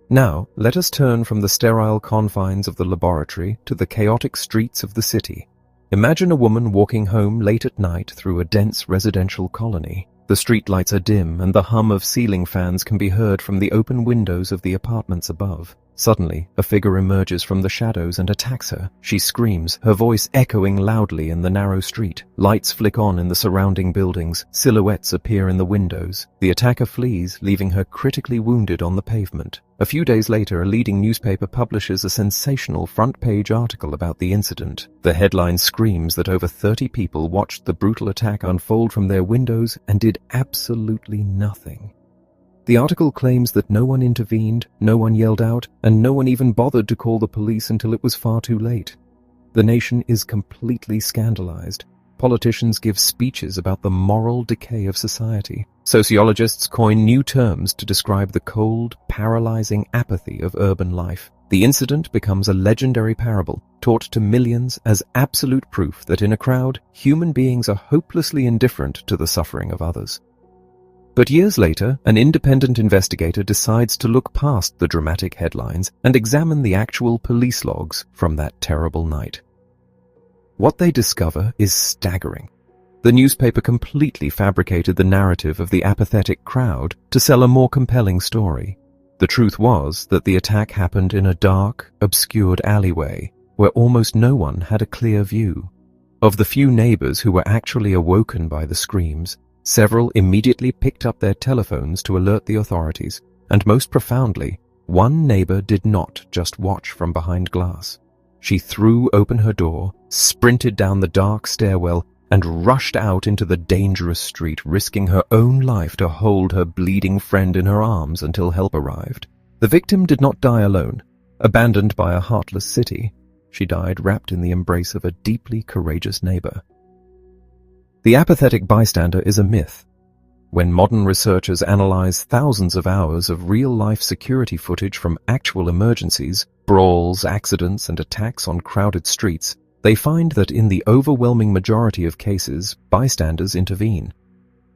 Now, let us turn from the sterile confines of the laboratory to the chaotic streets of the city. Imagine a woman walking home late at night through a dense residential colony. The streetlights are dim, and the hum of ceiling fans can be heard from the open windows of the apartments above. Suddenly, a figure emerges from the shadows and attacks her. She screams, her voice echoing loudly in the narrow street. Lights flick on in the surrounding buildings. Silhouettes appear in the windows. The attacker flees, leaving her critically wounded on the pavement. A few days later, a leading newspaper publishes a sensational front-page article about the incident. The headline screams that over 30 people watched the brutal attack unfold from their windows and did absolutely nothing. The article claims that no one intervened, no one yelled out, and no one even bothered to call the police until it was far too late. The nation is completely scandalized. Politicians give speeches about the moral decay of society. Sociologists coin new terms to describe the cold, paralyzing apathy of urban life. The incident becomes a legendary parable, taught to millions as absolute proof that in a crowd, human beings are hopelessly indifferent to the suffering of others. But years later, an independent investigator decides to look past the dramatic headlines and examine the actual police logs from that terrible night. What they discover is staggering. The newspaper completely fabricated the narrative of the apathetic crowd to sell a more compelling story. The truth was that the attack happened in a dark, obscured alleyway where almost no one had a clear view. Of the few neighbors who were actually awoken by the screams, several immediately picked up their telephones to alert the authorities, and most profoundly, one neighbor did not just watch from behind glass. She threw open her door, sprinted down the dark stairwell, and rushed out into the dangerous street, risking her own life to hold her bleeding friend in her arms until help arrived. The victim did not die alone, abandoned by a heartless city. She died wrapped in the embrace of a deeply courageous neighbor. The apathetic bystander is a myth. When modern researchers analyze thousands of hours of real-life security footage from actual emergencies, brawls, accidents, and attacks on crowded streets, they find that in the overwhelming majority of cases, bystanders intervene.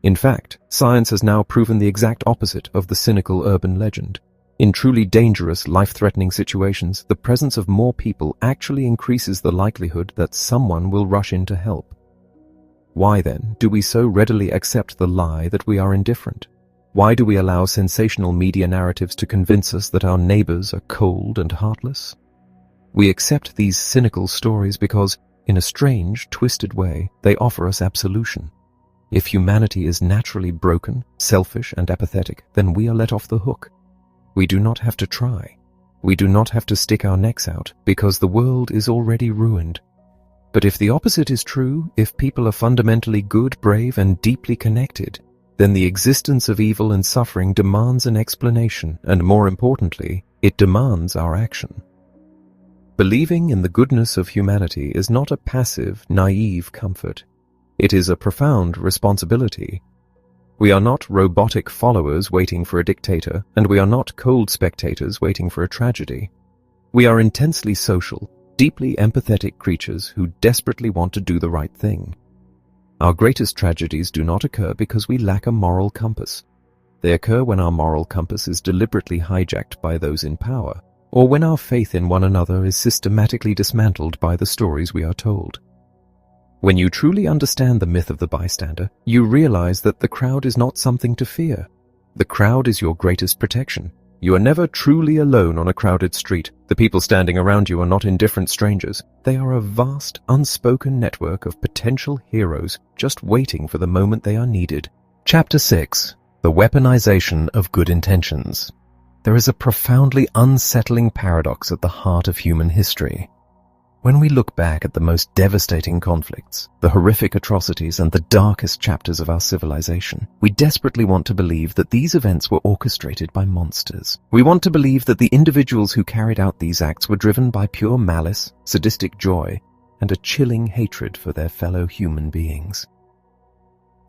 In fact, science has now proven the exact opposite of the cynical urban legend. In truly dangerous, life-threatening situations, the presence of more people actually increases the likelihood that someone will rush in to help. Why then do we so readily accept the lie that we are indifferent? Why do we allow sensational media narratives to convince us that our neighbors are cold and heartless? We accept these cynical stories because, in a strange, twisted way, they offer us absolution. If humanity is naturally broken, selfish, and apathetic, then we are let off the hook. We do not have to try. We do not have to stick our necks out, because the world is already ruined. But if the opposite is true, if people are fundamentally good, brave, and deeply connected, then the existence of evil and suffering demands an explanation, and more importantly, it demands our action. Believing in the goodness of humanity is not a passive, naive comfort. It is a profound responsibility. We are not robotic followers waiting for a dictator, and we are not cold spectators waiting for a tragedy. We are intensely social, deeply empathetic creatures who desperately want to do the right thing. Our greatest tragedies do not occur because we lack a moral compass. They occur when our moral compass is deliberately hijacked by those in power, or when our faith in one another is systematically dismantled by the stories we are told. When you truly understand the myth of the bystander, you realize that the crowd is not something to fear. The crowd is your greatest protection. You are never truly alone on a crowded street. The people standing around you are not indifferent strangers. They are a vast, unspoken network of potential heroes just waiting for the moment they are needed. Chapter 6. The Weaponization of Good Intentions. There is a profoundly unsettling paradox at the heart of human history. When we look back at the most devastating conflicts, the horrific atrocities, and the darkest chapters of our civilization, we desperately want to believe that these events were orchestrated by monsters. We want to believe that the individuals who carried out these acts were driven by pure malice, sadistic joy, and a chilling hatred for their fellow human beings.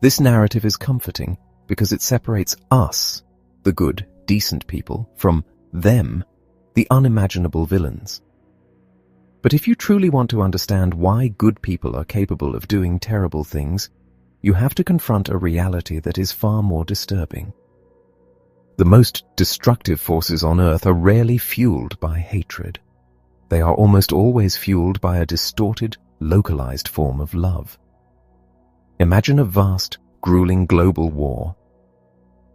This narrative is comforting because it separates us, the good, decent people, from them, the unimaginable villains. But if you truly want to understand why good people are capable of doing terrible things, you have to confront a reality that is far more disturbing. The most destructive forces on Earth are rarely fueled by hatred. They are almost always fueled by a distorted, localized form of love. Imagine a vast, grueling global war.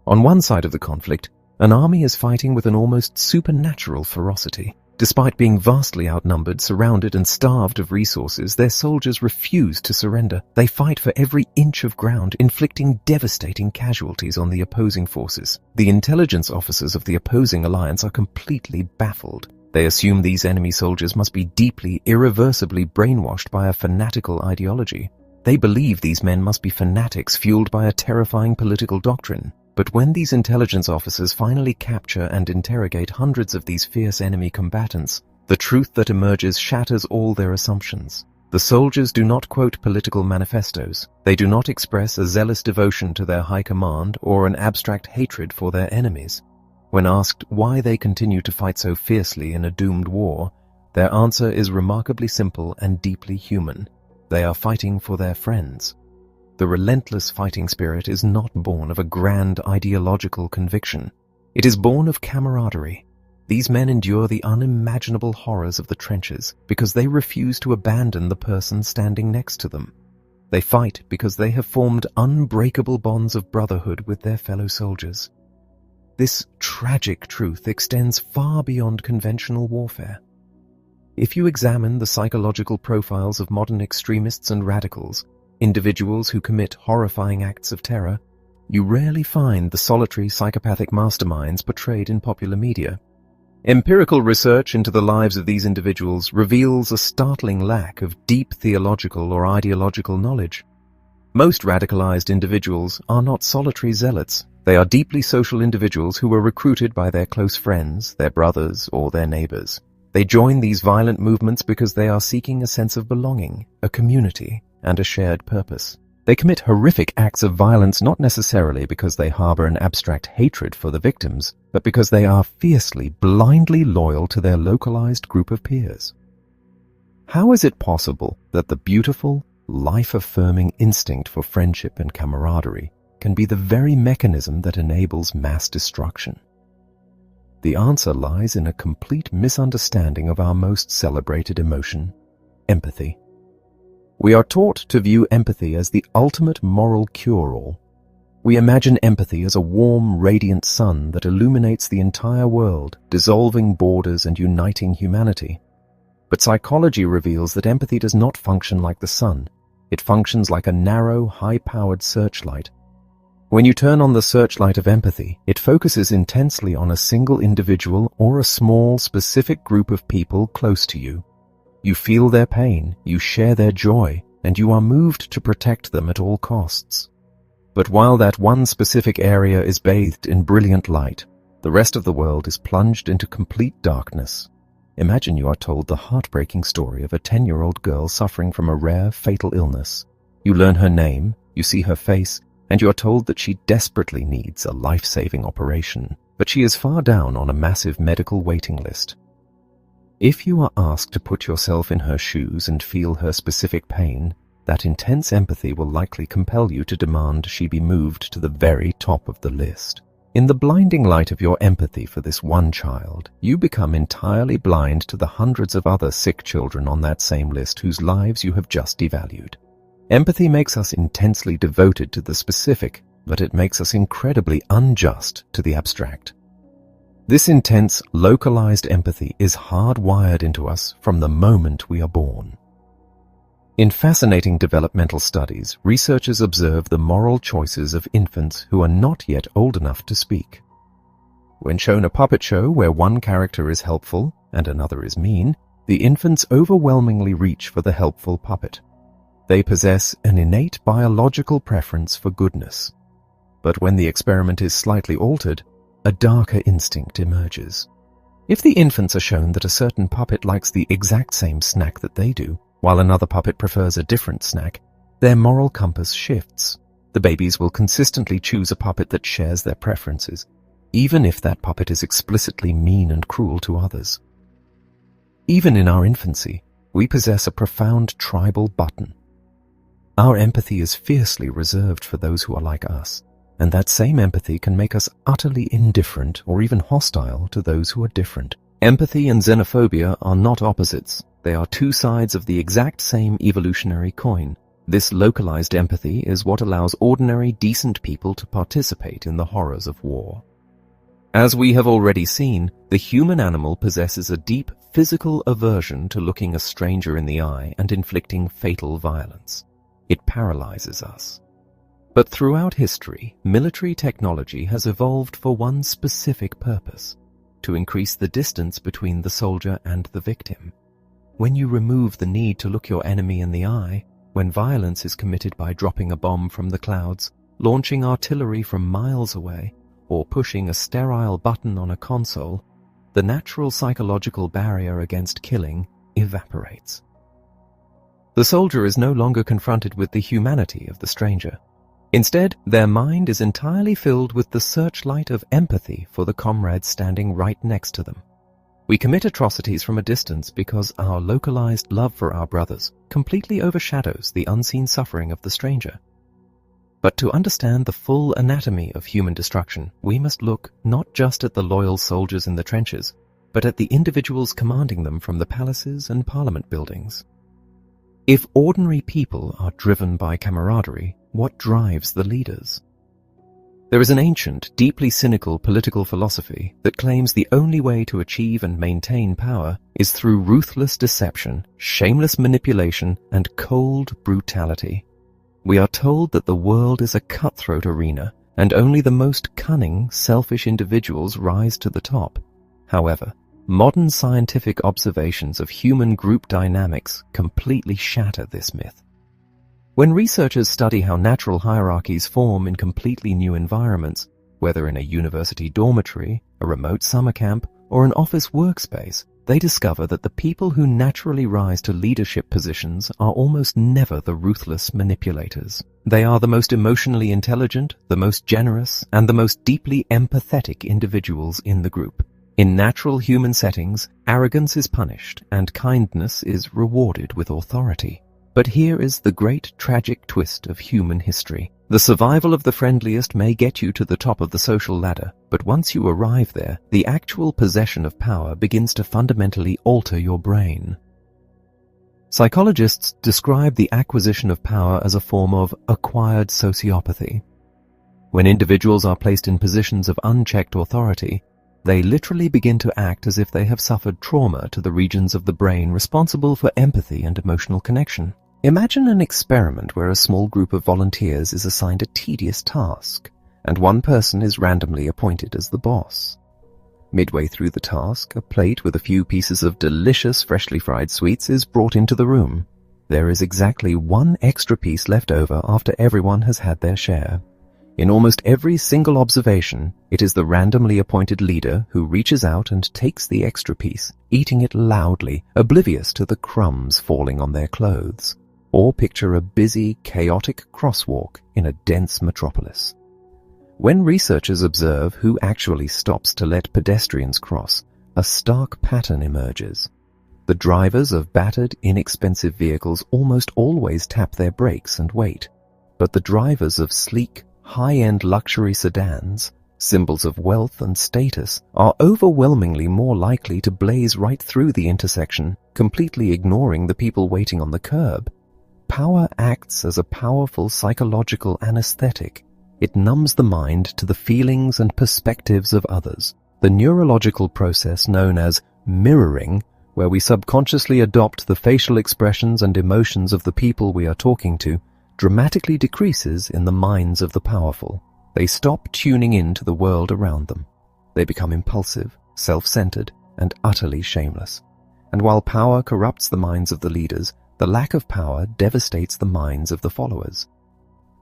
On one side of the conflict, an army is fighting with an almost supernatural ferocity. Despite being vastly outnumbered, surrounded, and starved of resources, their soldiers refuse to surrender. They fight for every inch of ground, inflicting devastating casualties on the opposing forces. The intelligence officers of the opposing alliance are completely baffled. They assume these enemy soldiers must be deeply, irreversibly brainwashed by a fanatical ideology. They believe these men must be fanatics fueled by a terrifying political doctrine. But when these intelligence officers finally capture and interrogate hundreds of these fierce enemy combatants, the truth that emerges shatters all their assumptions. The soldiers do not quote political manifestos. They do not express a zealous devotion to their high command or an abstract hatred for their enemies. When asked why they continue to fight so fiercely in a doomed war, their answer is remarkably simple and deeply human. They are fighting for their friends. The relentless fighting spirit is not born of a grand ideological conviction. It is born of camaraderie. These men endure the unimaginable horrors of the trenches because they refuse to abandon the person standing next to them. They fight because they have formed unbreakable bonds of brotherhood with their fellow soldiers. This tragic truth extends far beyond conventional warfare. If you examine the psychological profiles of modern extremists and radicals, individuals who commit horrifying acts of terror, you rarely find the solitary psychopathic masterminds portrayed in popular media. Empirical research into the lives of these individuals reveals a startling lack of deep theological or ideological knowledge. Most radicalized individuals are not solitary zealots. They are deeply social individuals who were recruited by their close friends, their brothers, or their neighbors. They join these violent movements because they are seeking a sense of belonging, a community, and a shared purpose. They commit horrific acts of violence not necessarily because they harbor an abstract hatred for the victims, but because they are fiercely, blindly loyal to their localized group of peers. How is it possible that the beautiful, life-affirming instinct for friendship and camaraderie can be the very mechanism that enables mass destruction? The answer lies in a complete misunderstanding of our most celebrated emotion, empathy. We are taught to view empathy as the ultimate moral cure-all. We imagine empathy as a warm, radiant sun that illuminates the entire world, dissolving borders and uniting humanity. But psychology reveals that empathy does not function like the sun. It functions like a narrow, high-powered searchlight. When you turn on the searchlight of empathy, it focuses intensely on a single individual or a small, specific group of people close to you. You feel their pain, you share their joy, and you are moved to protect them at all costs. But while that one specific area is bathed in brilliant light, the rest of the world is plunged into complete darkness. Imagine you are told the heartbreaking story of a 10-year-old girl suffering from a rare, fatal illness. You learn her name, you see her face, and you are told that she desperately needs a life-saving operation, but she is far down on a massive medical waiting list. If you are asked to put yourself in her shoes and feel her specific pain, that intense empathy will likely compel you to demand she be moved to the very top of the list. In the blinding light of your empathy for this one child, you become entirely blind to the hundreds of other sick children on that same list whose lives you have just devalued. Empathy makes us intensely devoted to the specific, but it makes us incredibly unjust to the abstract. This intense, localized empathy is hardwired into us from the moment we are born. In fascinating developmental studies, researchers observe the moral choices of infants who are not yet old enough to speak. When shown a puppet show where one character is helpful and another is mean, the infants overwhelmingly reach for the helpful puppet. They possess an innate biological preference for goodness. But when the experiment is slightly altered, a darker instinct emerges. If the infants are shown that a certain puppet likes the exact same snack that they do, while another puppet prefers a different snack, their moral compass shifts. The babies will consistently choose a puppet that shares their preferences, even if that puppet is explicitly mean and cruel to others. Even in our infancy, we possess a profound tribal button. Our empathy is fiercely reserved for those who are like us, and that same empathy can make us utterly indifferent or even hostile to those who are different. Empathy and xenophobia are not opposites. They are two sides of the exact same evolutionary coin. This localized empathy is what allows ordinary, decent people to participate in the horrors of war. As we have already seen, the human animal possesses a deep physical aversion to looking a stranger in the eye and inflicting fatal violence. It paralyzes us. But throughout history, military technology has evolved for one specific purpose: to increase the distance between the soldier and the victim. When you remove the need to look your enemy in the eye, when violence is committed by dropping a bomb from the clouds, launching artillery from miles away, or pushing a sterile button on a console, the natural psychological barrier against killing evaporates. The soldier is no longer confronted with the humanity of the stranger. Instead, their mind is entirely filled with the searchlight of empathy for the comrade standing right next to them. We commit atrocities from a distance because our localized love for our brothers completely overshadows the unseen suffering of the stranger. But to understand the full anatomy of human destruction, we must look not just at the loyal soldiers in the trenches, but at the individuals commanding them from the palaces and parliament buildings. If ordinary people are driven by camaraderie, what drives the leaders? There is an ancient, deeply cynical political philosophy that claims the only way to achieve and maintain power is through ruthless deception, shameless manipulation, and cold brutality. We are told that the world is a cutthroat arena, and only the most cunning, selfish individuals rise to the top. However, modern scientific observations of human group dynamics completely shatter this myth. When researchers study how natural hierarchies form in completely new environments, whether in a university dormitory, a remote summer camp, or an office workspace, they discover that the people who naturally rise to leadership positions are almost never the ruthless manipulators. They are the most emotionally intelligent, the most generous, and the most deeply empathetic individuals in the group. In natural human settings, arrogance is punished and kindness is rewarded with authority. But here is the great tragic twist of human history. The survival of the friendliest may get you to the top of the social ladder, but once you arrive there, the actual possession of power begins to fundamentally alter your brain. Psychologists describe the acquisition of power as a form of acquired sociopathy. When individuals are placed in positions of unchecked authority, they literally begin to act as if they have suffered trauma to the regions of the brain responsible for empathy and emotional connection. Imagine an experiment where a small group of volunteers is assigned a tedious task, and one person is randomly appointed as the boss. Midway through the task, a plate with a few pieces of delicious freshly fried sweets is brought into the room. There is exactly one extra piece left over after everyone has had their share. In almost every single observation, it is the randomly appointed leader who reaches out and takes the extra piece, eating it loudly, oblivious to the crumbs falling on their clothes. Or picture a busy, chaotic crosswalk in a dense metropolis. When researchers observe who actually stops to let pedestrians cross, a stark pattern emerges. The drivers of battered, inexpensive vehicles almost always tap their brakes and wait, but the drivers of sleek, high-end luxury sedans, symbols of wealth and status, are overwhelmingly more likely to blaze right through the intersection, completely ignoring the people waiting on the curb. Power acts as a powerful psychological anesthetic. It numbs the mind to the feelings and perspectives of others. The neurological process known as mirroring, where we subconsciously adopt the facial expressions and emotions of the people we are talking to, dramatically decreases in the minds of the powerful. They stop tuning in to the world around them. They become impulsive, self-centered, and utterly shameless. And while power corrupts the minds of the leaders, the lack of power devastates the minds of the followers.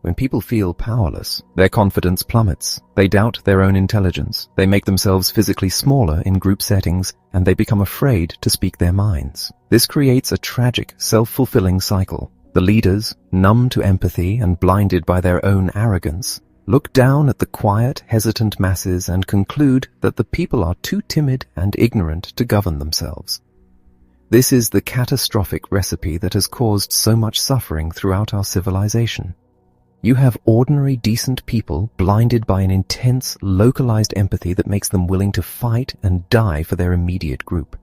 When people feel powerless, their confidence plummets. They doubt their own intelligence. They make themselves physically smaller in group settings, and they become afraid to speak their minds. This creates a tragic, self-fulfilling cycle. The leaders, numb to empathy and blinded by their own arrogance, look down at the quiet, hesitant masses and conclude that the people are too timid and ignorant to govern themselves. This is the catastrophic recipe that has caused so much suffering throughout our civilization. You have ordinary, decent people blinded by an intense, localized empathy that makes them willing to fight and die for their immediate group.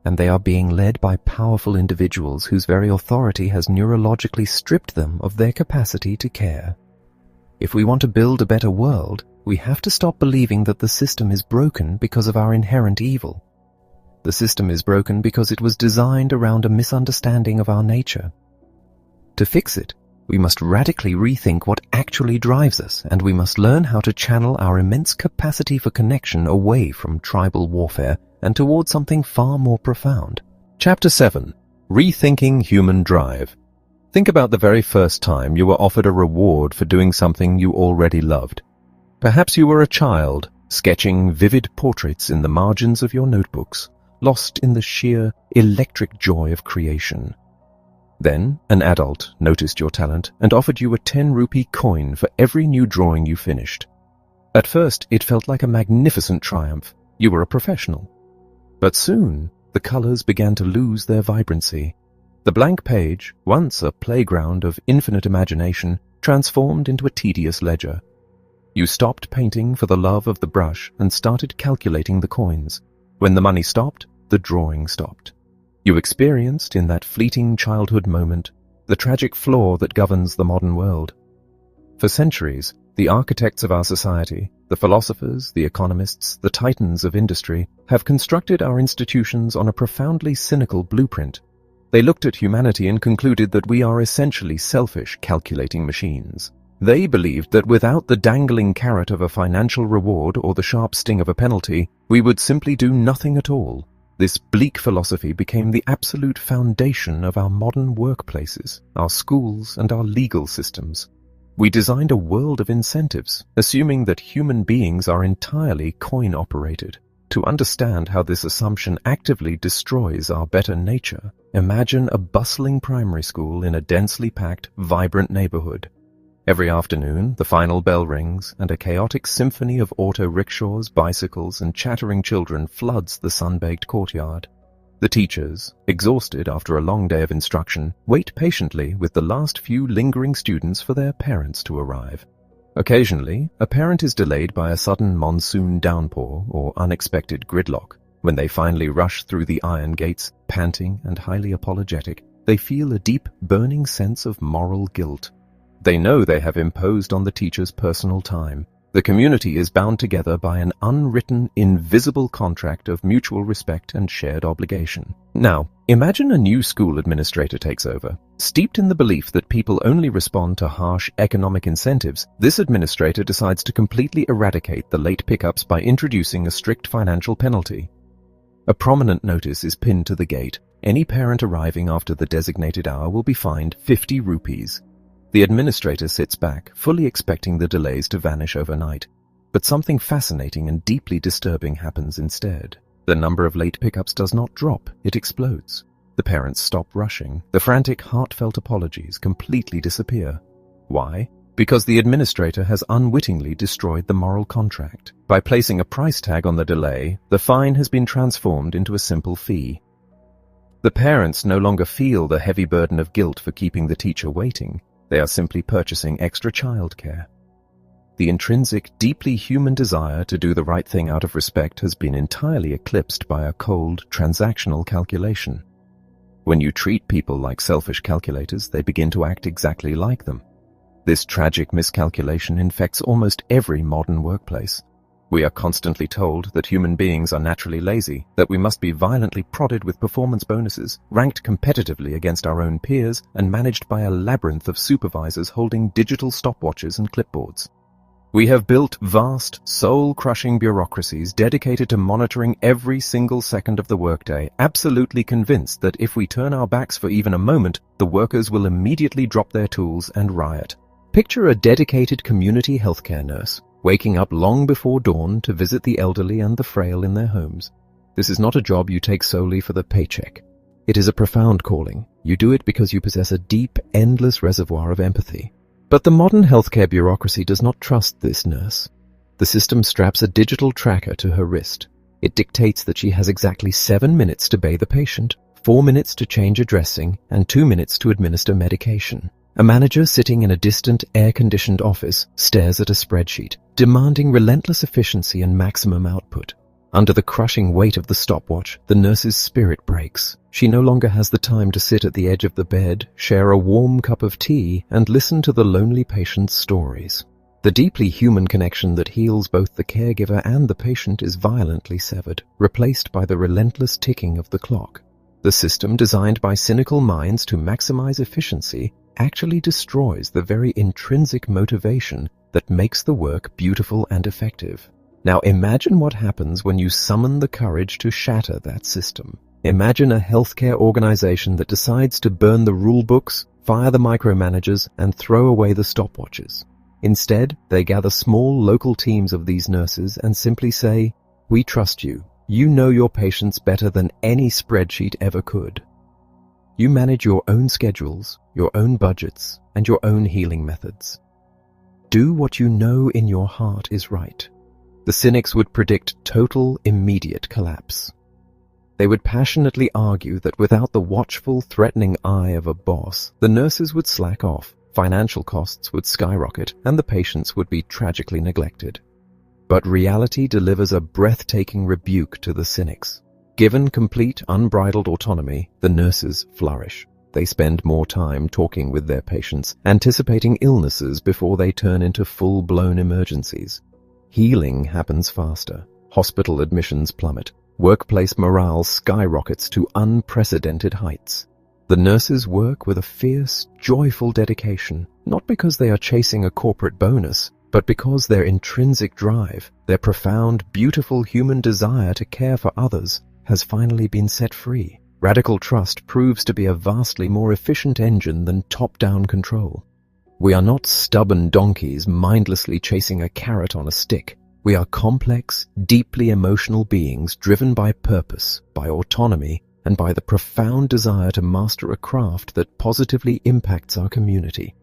And they are being led by powerful individuals whose very authority has neurologically stripped them of their capacity to care. If we want to build a better world, we have to stop believing that the system is broken because of our inherent evil. The system is broken because it was designed around a misunderstanding of our nature. To fix it, we must radically rethink what actually drives us, and we must learn how to channel our immense capacity for connection away from tribal warfare and towards something far more profound. Chapter 7. Rethinking Human Drive. Think about the very first time you were offered a reward for doing something you already loved. Perhaps you were a child, sketching vivid portraits in the margins of your notebooks, lost in the sheer, electric joy of creation. Then, an adult noticed your talent and offered you a 10-rupee coin for every new drawing you finished. At first, it felt like a magnificent triumph. You were a professional. But soon, the colors began to lose their vibrancy. The blank page, once a playground of infinite imagination, transformed into a tedious ledger. You stopped painting for the love of the brush and started calculating the coins. When the money stopped, the drawing stopped. You experienced, in that fleeting childhood moment, the tragic flaw that governs the modern world. For centuries, the architects of our society, the philosophers, the economists, the titans of industry, have constructed our institutions on a profoundly cynical blueprint. They looked at humanity and concluded that we are essentially selfish, calculating machines. They believed that without the dangling carrot of a financial reward or the sharp sting of a penalty, we would simply do nothing at all. This bleak philosophy became the absolute foundation of our modern workplaces, our schools, and our legal systems. We designed a world of incentives, assuming that human beings are entirely coin-operated. To understand how this assumption actively destroys our better nature, imagine a bustling primary school in a densely packed, vibrant neighborhood. Every afternoon, the final bell rings, and a chaotic symphony of auto rickshaws, bicycles, and chattering children floods the sun-baked courtyard. The teachers, exhausted after a long day of instruction, wait patiently with the last few lingering students for their parents to arrive. Occasionally, a parent is delayed by a sudden monsoon downpour or unexpected gridlock. When they finally rush through the iron gates, panting and highly apologetic, they feel a deep, burning sense of moral guilt. They know they have imposed on the teacher's personal time. The community is bound together by an unwritten, invisible contract of mutual respect and shared obligation. Now, imagine a new school administrator takes over. Steeped in the belief that people only respond to harsh economic incentives, this administrator decides to completely eradicate the late pickups by introducing a strict financial penalty. A prominent notice is pinned to the gate. Any parent arriving after the designated hour will be fined 50 rupees. The administrator sits back, fully expecting the delays to vanish overnight. But something fascinating and deeply disturbing happens instead. The number of late pickups does not drop, it explodes. The parents stop rushing. The frantic, heartfelt apologies completely disappear. Why? Because the administrator has unwittingly destroyed the moral contract. By placing a price tag on the delay, the fine has been transformed into a simple fee. The parents no longer feel the heavy burden of guilt for keeping the teacher waiting. They are simply purchasing extra childcare. The intrinsic, deeply human desire to do the right thing out of respect has been entirely eclipsed by a cold, transactional calculation. When you treat people like selfish calculators, they begin to act exactly like them. This tragic miscalculation infects almost every modern workplace. We are constantly told that human beings are naturally lazy, that we must be violently prodded with performance bonuses, ranked competitively against our own peers, and managed by a labyrinth of supervisors holding digital stopwatches and clipboards. We have built vast, soul-crushing bureaucracies dedicated to monitoring every single second of the workday, absolutely convinced that if we turn our backs for even a moment, the workers will immediately drop their tools and riot. Picture a dedicated community healthcare nurse, waking up long before dawn to visit the elderly and the frail in their homes. This is not a job you take solely for the paycheck. It is a profound calling. You do it because you possess a deep, endless reservoir of empathy. But the modern healthcare bureaucracy does not trust this nurse. The system straps a digital tracker to her wrist. It dictates that she has exactly 7 minutes to bathe the patient, 4 minutes to change a dressing, and 2 minutes to administer medication. A manager sitting in a distant, air-conditioned office stares at a spreadsheet, demanding relentless efficiency and maximum output. Under the crushing weight of the stopwatch, the nurse's spirit breaks. She no longer has the time to sit at the edge of the bed, share a warm cup of tea, and listen to the lonely patient's stories. The deeply human connection that heals both the caregiver and the patient is violently severed, replaced by the relentless ticking of the clock. The system, designed by cynical minds to maximize efficiency, actually destroys the very intrinsic motivation that makes the work beautiful and effective. Now imagine what happens when you summon the courage to shatter that system. Imagine a healthcare organization that decides to burn the rule books, fire the micromanagers, and throw away the stopwatches. Instead, they gather small local teams of these nurses and simply say, "We trust you. You know your patients better than any spreadsheet ever could. You manage your own schedules, your own budgets, and your own healing methods. Do what you know in your heart is right." The cynics would predict total, immediate collapse. They would passionately argue that without the watchful, threatening eye of a boss, the nurses would slack off, financial costs would skyrocket, and the patients would be tragically neglected. But reality delivers a breathtaking rebuke to the cynics. Given complete, unbridled autonomy, the nurses flourish. They spend more time talking with their patients, anticipating illnesses before they turn into full-blown emergencies. Healing happens faster. Hospital admissions plummet. Workplace morale skyrockets to unprecedented heights. The nurses work with a fierce, joyful dedication, not because they are chasing a corporate bonus, but because their intrinsic drive, their profound, beautiful human desire to care for others, has finally been set free. Radical trust proves to be a vastly more efficient engine than top-down control. We are not stubborn donkeys mindlessly chasing a carrot on a stick. We are complex, deeply emotional beings driven by purpose, by autonomy, and by the profound desire to master a craft that positively impacts our community.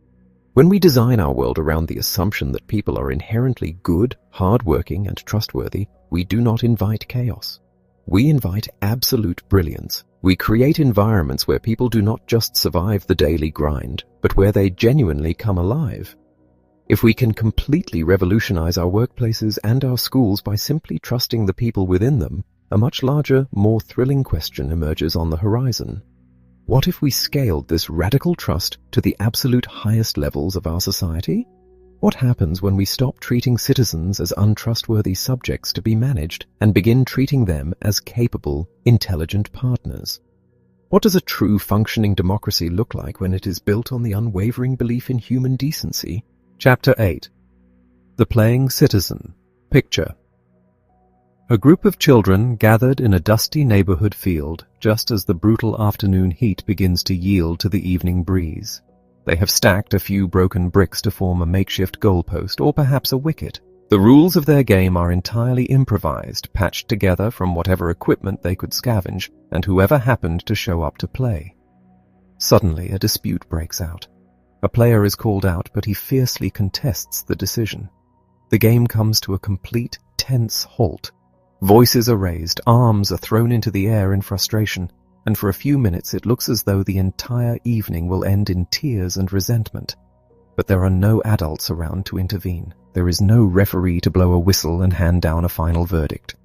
When we design our world around the assumption that people are inherently good, hardworking, and trustworthy, we do not invite chaos. We invite absolute brilliance. We create environments where people do not just survive the daily grind, but where they genuinely come alive. If we can completely revolutionize our workplaces and our schools by simply trusting the people within them, a much larger, more thrilling question emerges on the horizon. What if we scaled this radical trust to the absolute highest levels of our society? What happens when we stop treating citizens as untrustworthy subjects to be managed and begin treating them as capable, intelligent partners? What does a true functioning democracy look like when it is built on the unwavering belief in human decency? Chapter 8. The Playing Citizen. Picture. A group of children gathered in a dusty neighborhood field just as the brutal afternoon heat begins to yield to the evening breeze. They have stacked a few broken bricks to form a makeshift goalpost or perhaps a wicket. The rules of their game are entirely improvised, patched together from whatever equipment they could scavenge and whoever happened to show up to play. Suddenly, a dispute breaks out. A player is called out, but he fiercely contests the decision. The game comes to a complete, tense halt. Voices are raised, arms are thrown into the air in frustration, and for a few minutes it looks as though the entire evening will end in tears and resentment. But there are no adults around to intervene. There is no referee to blow a whistle and hand down a final verdict.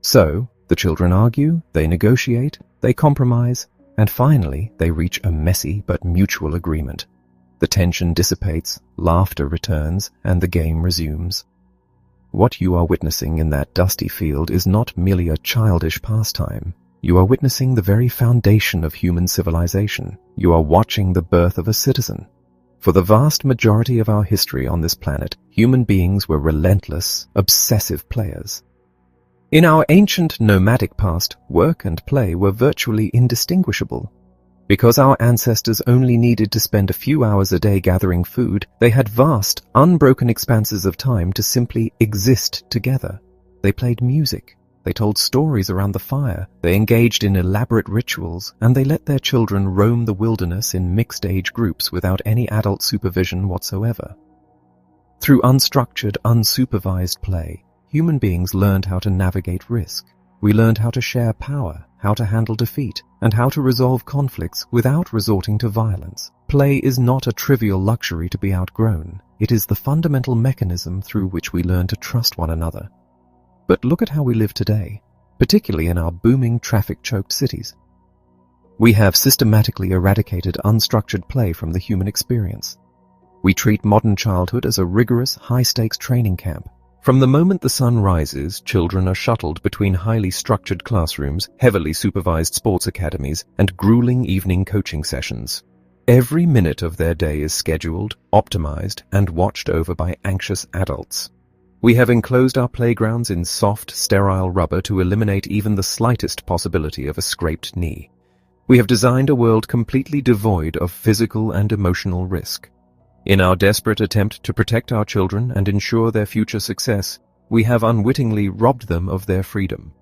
So, the children argue, they negotiate, they compromise, and finally they reach a messy but mutual agreement. The tension dissipates, laughter returns, and the game resumes. What you are witnessing in that dusty field is not merely a childish pastime. You are witnessing the very foundation of human civilization. You are watching the birth of a citizen. For the vast majority of our history on this planet, human beings were relentless, obsessive players. In our ancient nomadic past, work and play were virtually indistinguishable. Because our ancestors only needed to spend a few hours a day gathering food, they had vast, unbroken expanses of time to simply exist together. They played music, they told stories around the fire, they engaged in elaborate rituals, and they let their children roam the wilderness in mixed-age groups without any adult supervision whatsoever. Through unstructured, unsupervised play, human beings learned how to navigate risk. We learned how to share power, how to handle defeat, and how to resolve conflicts without resorting to violence. Play is not a trivial luxury to be outgrown. It is the fundamental mechanism through which we learn to trust one another. But look at how we live today, particularly in our booming, traffic-choked cities. We have systematically eradicated unstructured play from the human experience. We treat modern childhood as a rigorous, high-stakes training camp. From the moment the sun rises, children are shuttled between highly structured classrooms, heavily supervised sports academies, and grueling evening coaching sessions. Every minute of their day is scheduled, optimized, and watched over by anxious adults. We have enclosed our playgrounds in soft, sterile rubber to eliminate even the slightest possibility of a scraped knee. We have designed a world completely devoid of physical and emotional risk. In our desperate attempt to protect our children and ensure their future success, we have unwittingly robbed them of their freedom.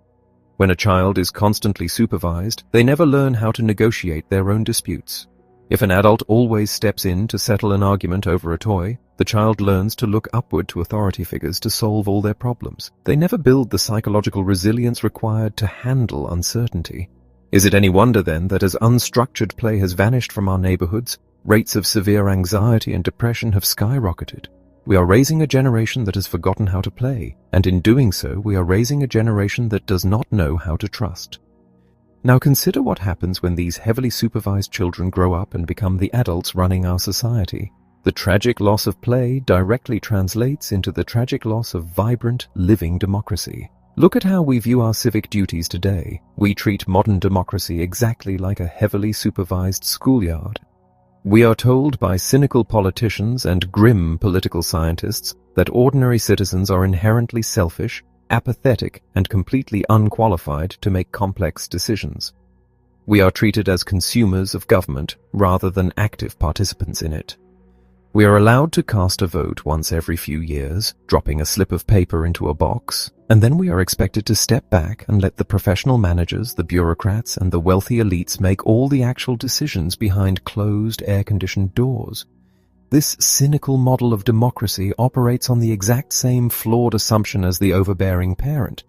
When a child is constantly supervised, they never learn how to negotiate their own disputes. If an adult always steps in to settle an argument over a toy, the child learns to look upward to authority figures to solve all their problems. They never build the psychological resilience required to handle uncertainty. Is it any wonder then that as unstructured play has vanished from our neighborhoods, rates of severe anxiety and depression have skyrocketed? We are raising a generation that has forgotten how to play, and in doing so, we are raising a generation that does not know how to trust. Now consider what happens when these heavily supervised children grow up and become the adults running our society. The tragic loss of play directly translates into the tragic loss of vibrant, living democracy. Look at how we view our civic duties today. We treat modern democracy exactly like a heavily supervised schoolyard. We are told by cynical politicians and grim political scientists that ordinary citizens are inherently selfish, apathetic, and completely unqualified to make complex decisions. We are treated as consumers of government rather than active participants in it. We are allowed to cast a vote once every few years, dropping a slip of paper into a box, and then we are expected to step back and let the professional managers, the bureaucrats, and the wealthy elites make all the actual decisions behind closed, air-conditioned doors. This cynical model of democracy operates on the exact same flawed assumption as the overbearing parent.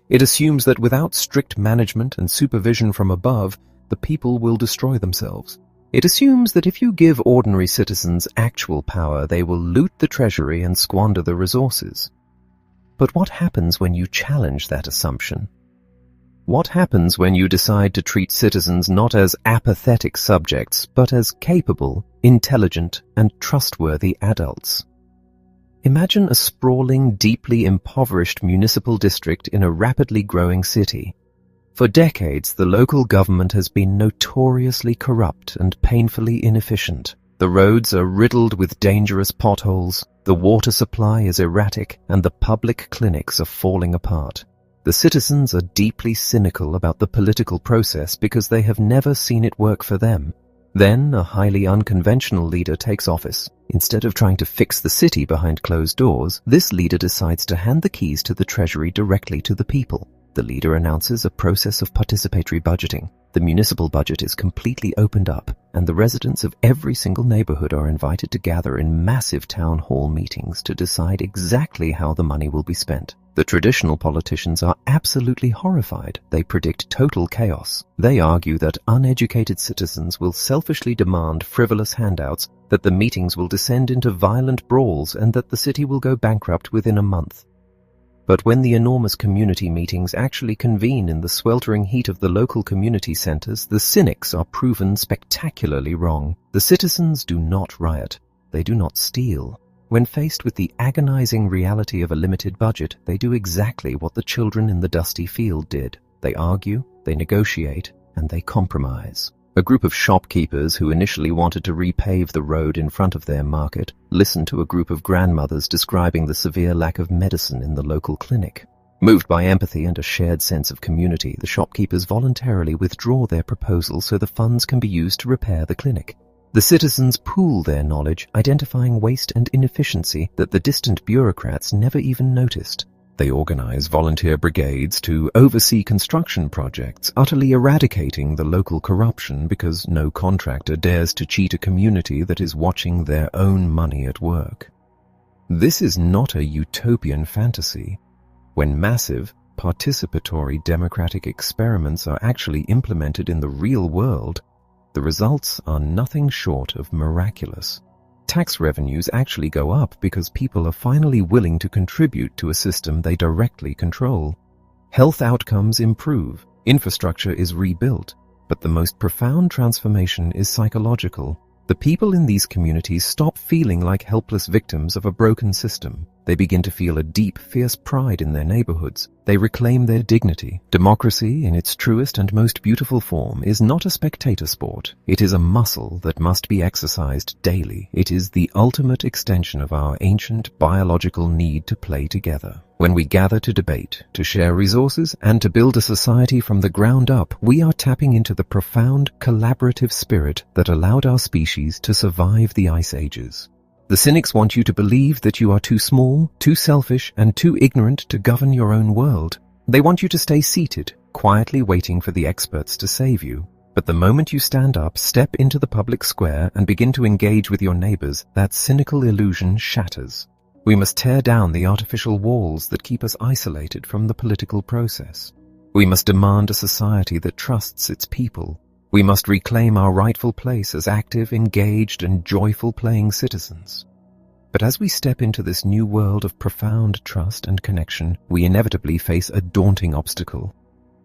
It assumes that without strict management and supervision from above, the people will destroy themselves. It assumes that if you give ordinary citizens actual power, they will loot the treasury and squander the resources. But what happens when you challenge that assumption? What happens when you decide to treat citizens not as apathetic subjects, but as capable, intelligent, and trustworthy adults? Imagine a sprawling, deeply impoverished municipal district in a rapidly growing city. For decades, the local government has been notoriously corrupt and painfully inefficient. The roads are riddled with dangerous potholes, the water supply is erratic, and the public clinics are falling apart. The citizens are deeply cynical about the political process because they have never seen it work for them. Then a highly unconventional leader takes office. Instead of trying to fix the city behind closed doors, this leader decides to hand the keys to the treasury directly to the people. The leader announces a process of participatory budgeting. The municipal budget is completely opened up, and the residents of every single neighborhood are invited to gather in massive town hall meetings to decide exactly how the money will be spent. The traditional politicians are absolutely horrified. They predict total chaos. They argue that uneducated citizens will selfishly demand frivolous handouts, that the meetings will descend into violent brawls, and that the city will go bankrupt within a month. But when the enormous community meetings actually convene in the sweltering heat of the local community centers, the cynics are proven spectacularly wrong. The citizens do not riot. They do not steal. When faced with the agonizing reality of a limited budget, they do exactly what the children in the dusty field did. They argue, they negotiate, and they compromise. A group of shopkeepers who initially wanted to repave the road in front of their market listened to a group of grandmothers describing the severe lack of medicine in the local clinic. Moved by empathy and a shared sense of community, the shopkeepers voluntarily withdraw their proposal so the funds can be used to repair the clinic. The citizens pool their knowledge, identifying waste and inefficiency that the distant bureaucrats never even noticed. They organize volunteer brigades to oversee construction projects, utterly eradicating the local corruption because no contractor dares to cheat a community that is watching their own money at work. This is not a utopian fantasy. When massive, participatory democratic experiments are actually implemented in the real world, the results are nothing short of miraculous. Tax revenues actually go up because people are finally willing to contribute to a system they directly control. Health outcomes improve, infrastructure is rebuilt, but the most profound transformation is psychological. The people in these communities stop feeling like helpless victims of a broken system. They begin to feel a deep, fierce pride in their neighborhoods. They reclaim their dignity. Democracy, in its truest and most beautiful form, is not a spectator sport. It is a muscle that must be exercised daily. It is the ultimate extension of our ancient biological need to play together. When we gather to debate, to share resources, and to build a society from the ground up, we are tapping into the profound collaborative spirit that allowed our species to survive the ice ages. The cynics want you to believe that you are too small, too selfish, and too ignorant to govern your own world. They want you to stay seated, quietly waiting for the experts to save you. But the moment you stand up, step into the public square, and begin to engage with your neighbors, that cynical illusion shatters. We must tear down the artificial walls that keep us isolated from the political process. We must demand a society that trusts its people. We must reclaim our rightful place as active, engaged, and joyful playing citizens. But as we step into this new world of profound trust and connection, we inevitably face a daunting obstacle.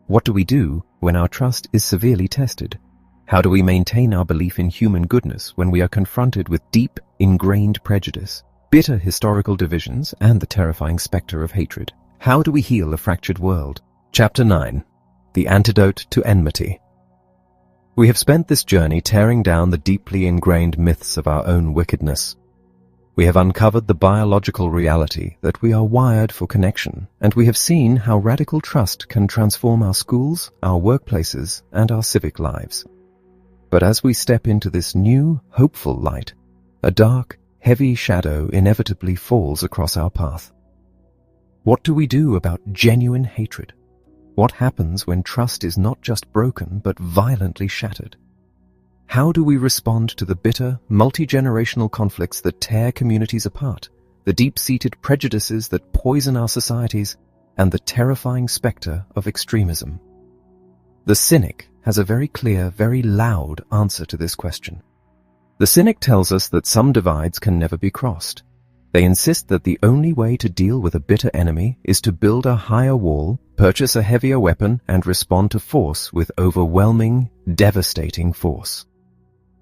What do we do when our trust is severely tested? How do we maintain our belief in human goodness when we are confronted with deep, ingrained prejudice, bitter historical divisions, and the terrifying specter of hatred? How do we heal a fractured world? Chapter 9. The Antidote to Enmity. We have spent this journey tearing down the deeply ingrained myths of our own wickedness. We have uncovered the biological reality that we are wired for connection, and we have seen how radical trust can transform our schools, our workplaces, and our civic lives. But as we step into this new, hopeful light, a dark, heavy shadow inevitably falls across our path. What do we do about genuine hatred? What happens when trust is not just broken but violently shattered? How do we respond to the bitter, multi-generational conflicts that tear communities apart, the deep-seated prejudices that poison our societies, and the terrifying specter of extremism? The cynic has a very clear, very loud answer to this question. The cynic tells us that some divides can never be crossed. They insist that the only way to deal with a bitter enemy is to build a higher wall, purchase a heavier weapon, and respond to force with overwhelming, devastating force.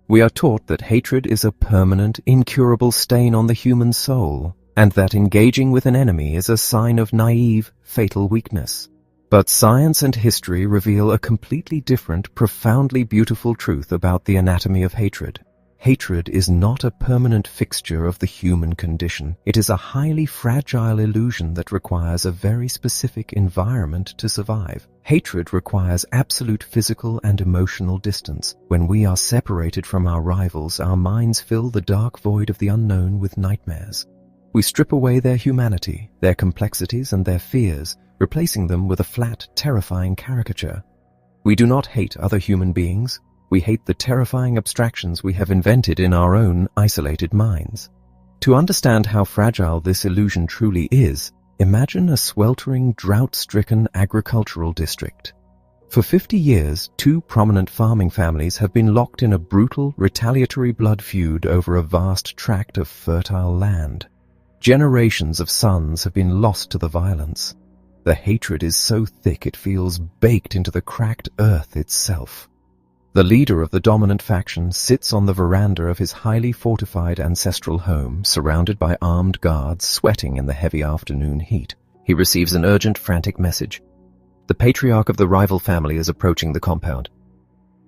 We are taught that hatred is a permanent, incurable stain on the human soul, and that engaging with an enemy is a sign of naive, fatal weakness. But science and history reveal a completely different, profoundly beautiful truth about the anatomy of hatred. Hatred is not a permanent fixture of the human condition. It is a highly fragile illusion that requires a very specific environment to survive. Hatred requires absolute physical and emotional distance. When we are separated from our rivals, our minds fill the dark void of the unknown with nightmares. We strip away their humanity, their complexities, and their fears, replacing them with a flat, terrifying caricature. We do not hate other human beings. We hate the terrifying abstractions we have invented in our own isolated minds. To understand how fragile this illusion truly is, imagine a sweltering, drought-stricken agricultural district. For 50 years, 2 prominent farming families have been locked in a brutal, retaliatory blood feud over a vast tract of fertile land. Generations of sons have been lost to the violence. The hatred is so thick it feels baked into the cracked earth itself. The leader of the dominant faction sits on the veranda of his highly fortified ancestral home, surrounded by armed guards, sweating in the heavy afternoon heat. He receives an urgent, frantic message. The patriarch of the rival family is approaching the compound.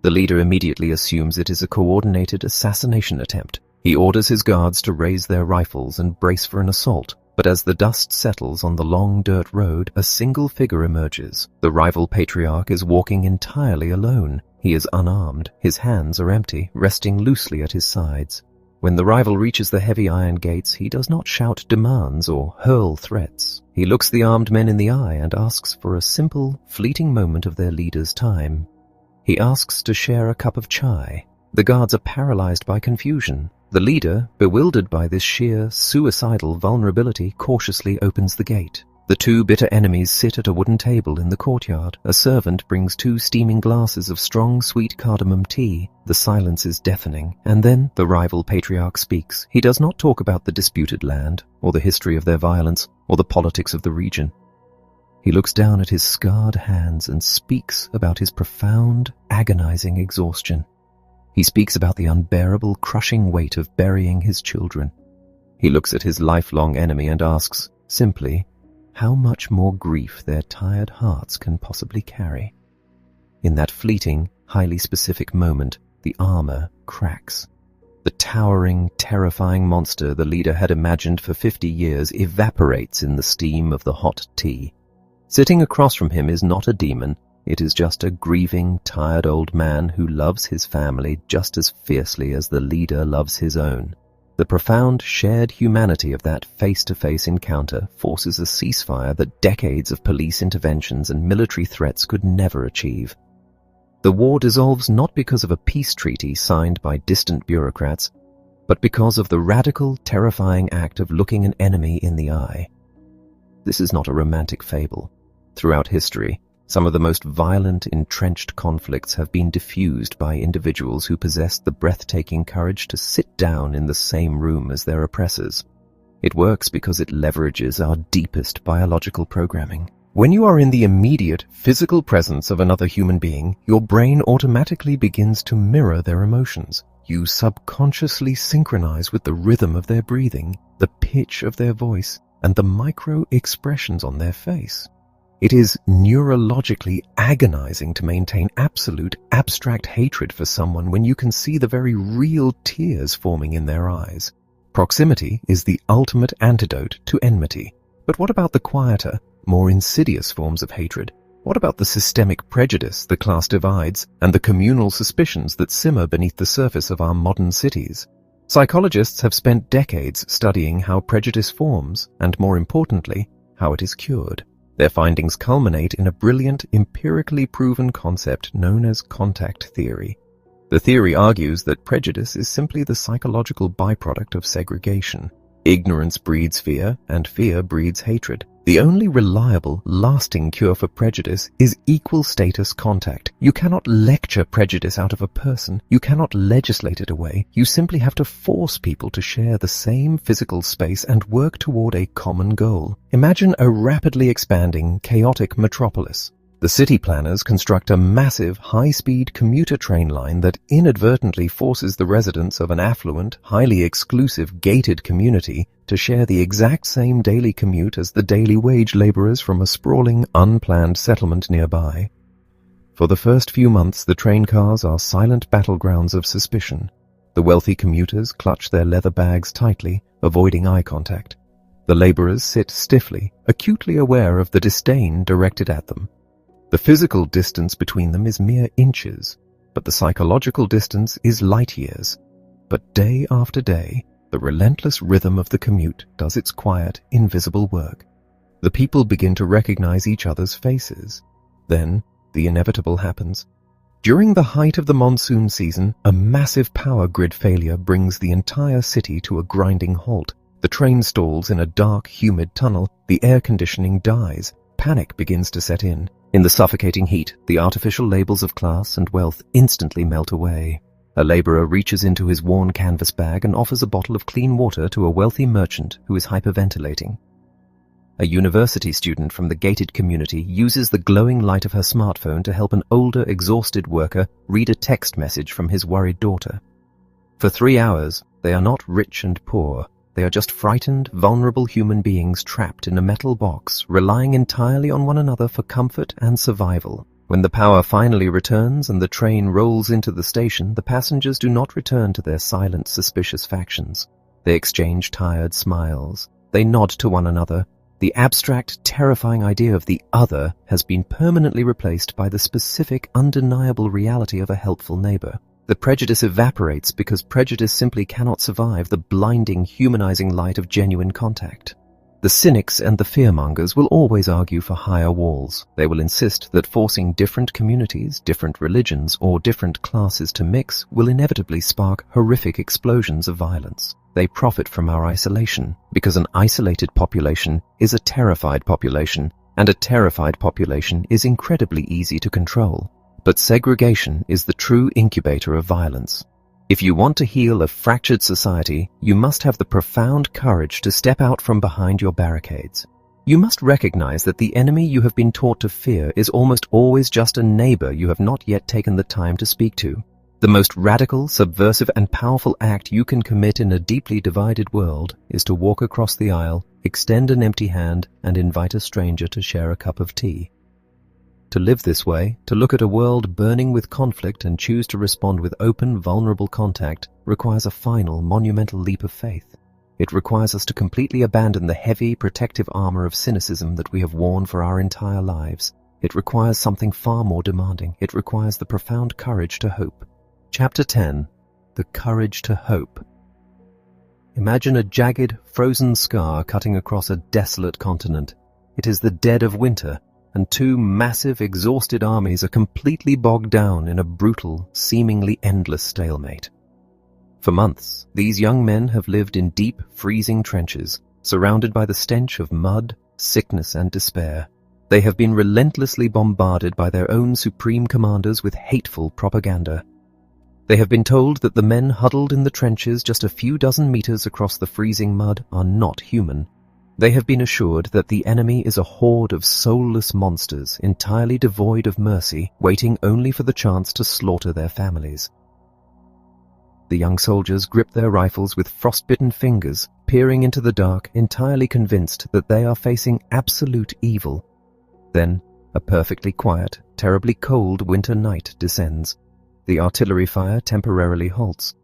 The leader immediately assumes it is a coordinated assassination attempt. He orders his guards to raise their rifles and brace for an assault. But as the dust settles on the long dirt road, a single figure emerges. The rival patriarch is walking entirely alone. He is unarmed, his hands are empty, resting loosely at his sides. When the rival reaches the heavy iron gates, he does not shout demands or hurl threats. He looks the armed men in the eye and asks for a simple, fleeting moment of their leader's time. He asks to share a cup of chai. The guards are paralyzed by confusion. The leader, bewildered by this sheer, suicidal vulnerability, cautiously opens the gate. The 2 bitter enemies sit at a wooden table in the courtyard. A servant brings 2 steaming glasses of strong, sweet cardamom tea. The silence is deafening, and then the rival patriarch speaks. He does not talk about the disputed land, or the history of their violence, or the politics of the region. He looks down at his scarred hands and speaks about his profound, agonizing exhaustion. He speaks about the unbearable, crushing weight of burying his children. He looks at his lifelong enemy and asks, simply, how much more grief their tired hearts can possibly carry. In that fleeting, highly specific moment, the armor cracks. The towering, terrifying monster the leader had imagined for 50 years evaporates in the steam of the hot tea. Sitting across from him is not a demon. It is just a grieving, tired old man who loves his family just as fiercely as the leader loves his own. The profound shared humanity of that face-to-face encounter forces a ceasefire that decades of police interventions and military threats could never achieve. The war dissolves not because of a peace treaty signed by distant bureaucrats, but because of the radical, terrifying act of looking an enemy in the eye. This is not a romantic fable. Throughout history, some of the most violent, entrenched conflicts have been diffused by individuals who possessed the breathtaking courage to sit down in the same room as their oppressors. It works because it leverages our deepest biological programming. When you are in the immediate, physical presence of another human being, your brain automatically begins to mirror their emotions. You subconsciously synchronize with the rhythm of their breathing, the pitch of their voice, and the micro-expressions on their face. It is neurologically agonizing to maintain absolute, abstract hatred for someone when you can see the very real tears forming in their eyes. Proximity is the ultimate antidote to enmity. But what about the quieter, more insidious forms of hatred? What about the systemic prejudice, the class divides, and the communal suspicions that simmer beneath the surface of our modern cities? Psychologists have spent decades studying how prejudice forms and, more importantly, how it is cured. Their findings culminate in a brilliant, empirically proven concept known as contact theory. The theory argues that prejudice is simply the psychological byproduct of segregation. Ignorance breeds fear, and fear breeds hatred. The only reliable, lasting cure for prejudice is equal status contact. You cannot lecture prejudice out of a person. You cannot legislate it away. You simply have to force people to share the same physical space and work toward a common goal. Imagine a rapidly expanding, chaotic metropolis. The city planners construct a massive, high-speed commuter train line that inadvertently forces the residents of an affluent, highly exclusive, gated community to share the exact same daily commute as the daily wage laborers from a sprawling, unplanned settlement nearby. For the first few months, the train cars are silent battlegrounds of suspicion. The wealthy commuters clutch their leather bags tightly, avoiding eye contact. The laborers sit stiffly, acutely aware of the disdain directed at them. The physical distance between them is mere inches, but the psychological distance is light years. But day after day, the relentless rhythm of the commute does its quiet, invisible work. The people begin to recognize each other's faces. Then, the inevitable happens. During the height of the monsoon season, a massive power grid failure brings the entire city to a grinding halt. The train stalls in a dark, humid tunnel. The air conditioning dies. Panic begins to set in. In the suffocating heat, the artificial labels of class and wealth instantly melt away. A laborer reaches into his worn canvas bag and offers a bottle of clean water to a wealthy merchant who is hyperventilating. A university student from the gated community uses the glowing light of her smartphone to help an older, exhausted worker read a text message from his worried daughter. For 3 hours, they are not rich and poor. They are just frightened, vulnerable human beings trapped in a metal box, relying entirely on one another for comfort and survival. When the power finally returns and the train rolls into the station, the passengers do not return to their silent, suspicious factions. They exchange tired smiles. They nod to one another. The abstract, terrifying idea of the other has been permanently replaced by the specific, undeniable reality of a helpful neighbor. The prejudice evaporates because prejudice simply cannot survive the blinding, humanizing light of genuine contact. The cynics and the fearmongers will always argue for higher walls. They will insist that forcing different communities, different religions, or different classes to mix will inevitably spark horrific explosions of violence. They profit from our isolation, because an isolated population is a terrified population, and a terrified population is incredibly easy to control. But segregation is the true incubator of violence. If you want to heal a fractured society, you must have the profound courage to step out from behind your barricades. You must recognize that the enemy you have been taught to fear is almost always just a neighbor you have not yet taken the time to speak to. The most radical, subversive, and powerful act you can commit in a deeply divided world is to walk across the aisle, extend an empty hand, and invite a stranger to share a cup of tea. To live this way, to look at a world burning with conflict and choose to respond with open, vulnerable contact, requires a final, monumental leap of faith. It requires us to completely abandon the heavy, protective armor of cynicism that we have worn for our entire lives. It requires something far more demanding. It requires the profound courage to hope. Chapter 10. The Courage to Hope. Imagine a jagged, frozen scar cutting across a desolate continent. It is the dead of winter, and two massive, exhausted armies are completely bogged down in a brutal, seemingly endless stalemate. For months, these young men have lived in deep, freezing trenches, surrounded by the stench of mud, sickness, and despair. They have been relentlessly bombarded by their own supreme commanders with hateful propaganda. They have been told that the men huddled in the trenches just a few dozen meters across the freezing mud are not human. They have been assured that the enemy is a horde of soulless monsters, entirely devoid of mercy, waiting only for the chance to slaughter their families. The young soldiers grip their rifles with frostbitten fingers, peering into the dark, entirely convinced that they are facing absolute evil. Then, a perfectly quiet, terribly cold winter night descends. The artillery fire temporarily halts.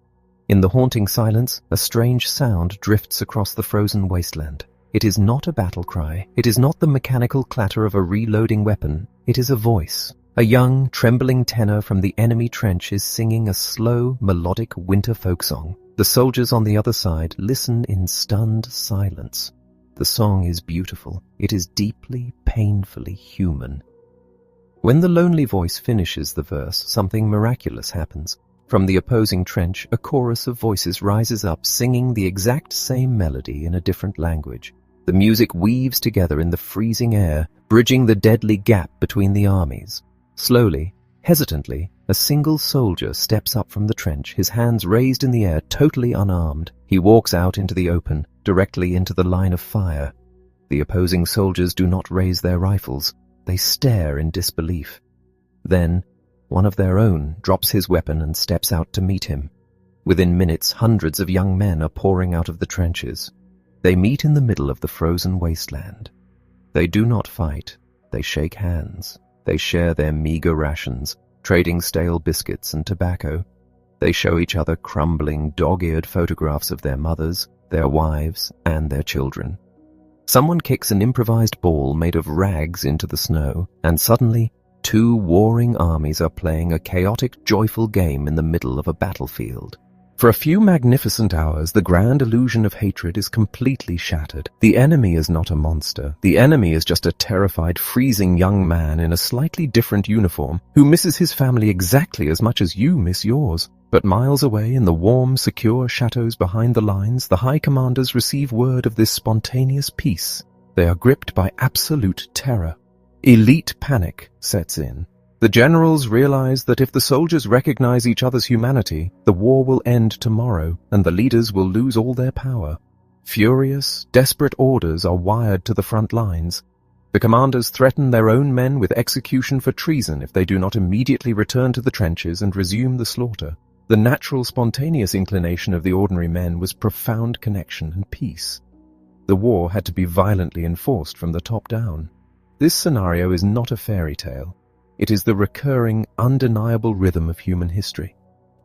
In the haunting silence, a strange sound drifts across the frozen wasteland. It is not a battle cry. It is not the mechanical clatter of a reloading weapon. It is a voice. A young, trembling tenor from the enemy trench is singing a slow, melodic winter folk song. The soldiers on the other side listen in stunned silence. The song is beautiful. It is deeply, painfully human. When the lonely voice finishes the verse, something miraculous happens. From the opposing trench, a chorus of voices rises up, singing the exact same melody in a different language. The music weaves together in the freezing air, bridging the deadly gap between the armies. Slowly, hesitantly, a single soldier steps up from the trench, his hands raised in the air, totally unarmed. He walks out into the open, directly into the line of fire. The opposing soldiers do not raise their rifles. They stare in disbelief. Then, one of their own drops his weapon and steps out to meet him. Within minutes, hundreds of young men are pouring out of the trenches. They meet in the middle of the frozen wasteland. They do not fight. They shake hands. They share their meager rations, trading stale biscuits and tobacco. They show each other crumbling, dog-eared photographs of their mothers, their wives, and their children. Someone kicks an improvised ball made of rags into the snow, and suddenly, two warring armies are playing a chaotic, joyful game in the middle of a battlefield. For a few magnificent hours, the grand illusion of hatred is completely shattered. The enemy is not a monster. The enemy is just a terrified, freezing young man in a slightly different uniform who misses his family exactly as much as you miss yours. But miles away in the warm, secure chateaus behind the lines, the high commanders receive word of this spontaneous peace. They are gripped by absolute terror. Elite panic sets in. The generals realize that if the soldiers recognize each other's humanity, the war will end tomorrow, and the leaders will lose all their power. Furious, desperate orders are wired to the front lines. The commanders threaten their own men with execution for treason if they do not immediately return to the trenches and resume the slaughter. The natural, spontaneous inclination of the ordinary men was profound connection and peace. The war had to be violently enforced from the top down. This scenario is not a fairy tale. It is the recurring, undeniable rhythm of human history.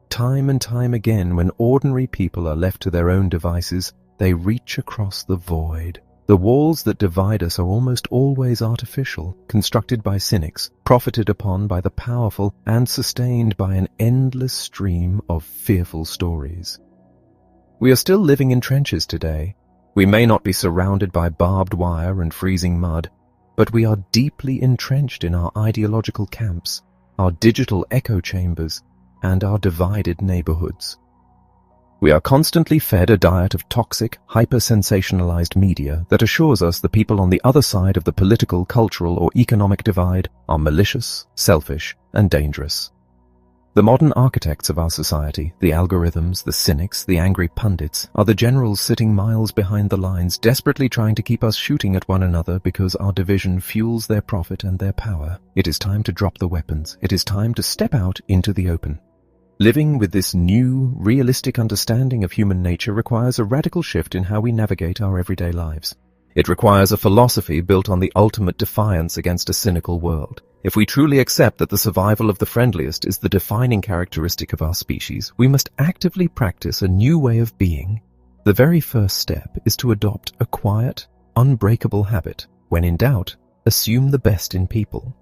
Time and time again, when ordinary people are left to their own devices, they reach across the void. The walls that divide us are almost always artificial, constructed by cynics, profited upon by the powerful, and sustained by an endless stream of fearful stories. We are still living in trenches today. We may not be surrounded by barbed wire and freezing mud, but we are deeply entrenched in our ideological camps, our digital echo chambers, and our divided neighborhoods. We are constantly fed a diet of toxic, hyper-sensationalized media that assures us the people on the other side of the political, cultural, or economic divide are malicious, selfish, and dangerous. The modern architects of our society, the algorithms, the cynics, the angry pundits, are the generals sitting miles behind the lines, desperately trying to keep us shooting at one another because our division fuels their profit and their power. It is time to drop the weapons. It is time to step out into the open. Living with this new, realistic understanding of human nature requires a radical shift in how we navigate our everyday lives. It requires a philosophy built on the ultimate defiance against a cynical world. If we truly accept that the survival of the friendliest is the defining characteristic of our species, we must actively practice a new way of being. The very first step is to adopt a quiet, unbreakable habit. When in doubt, assume the best in people.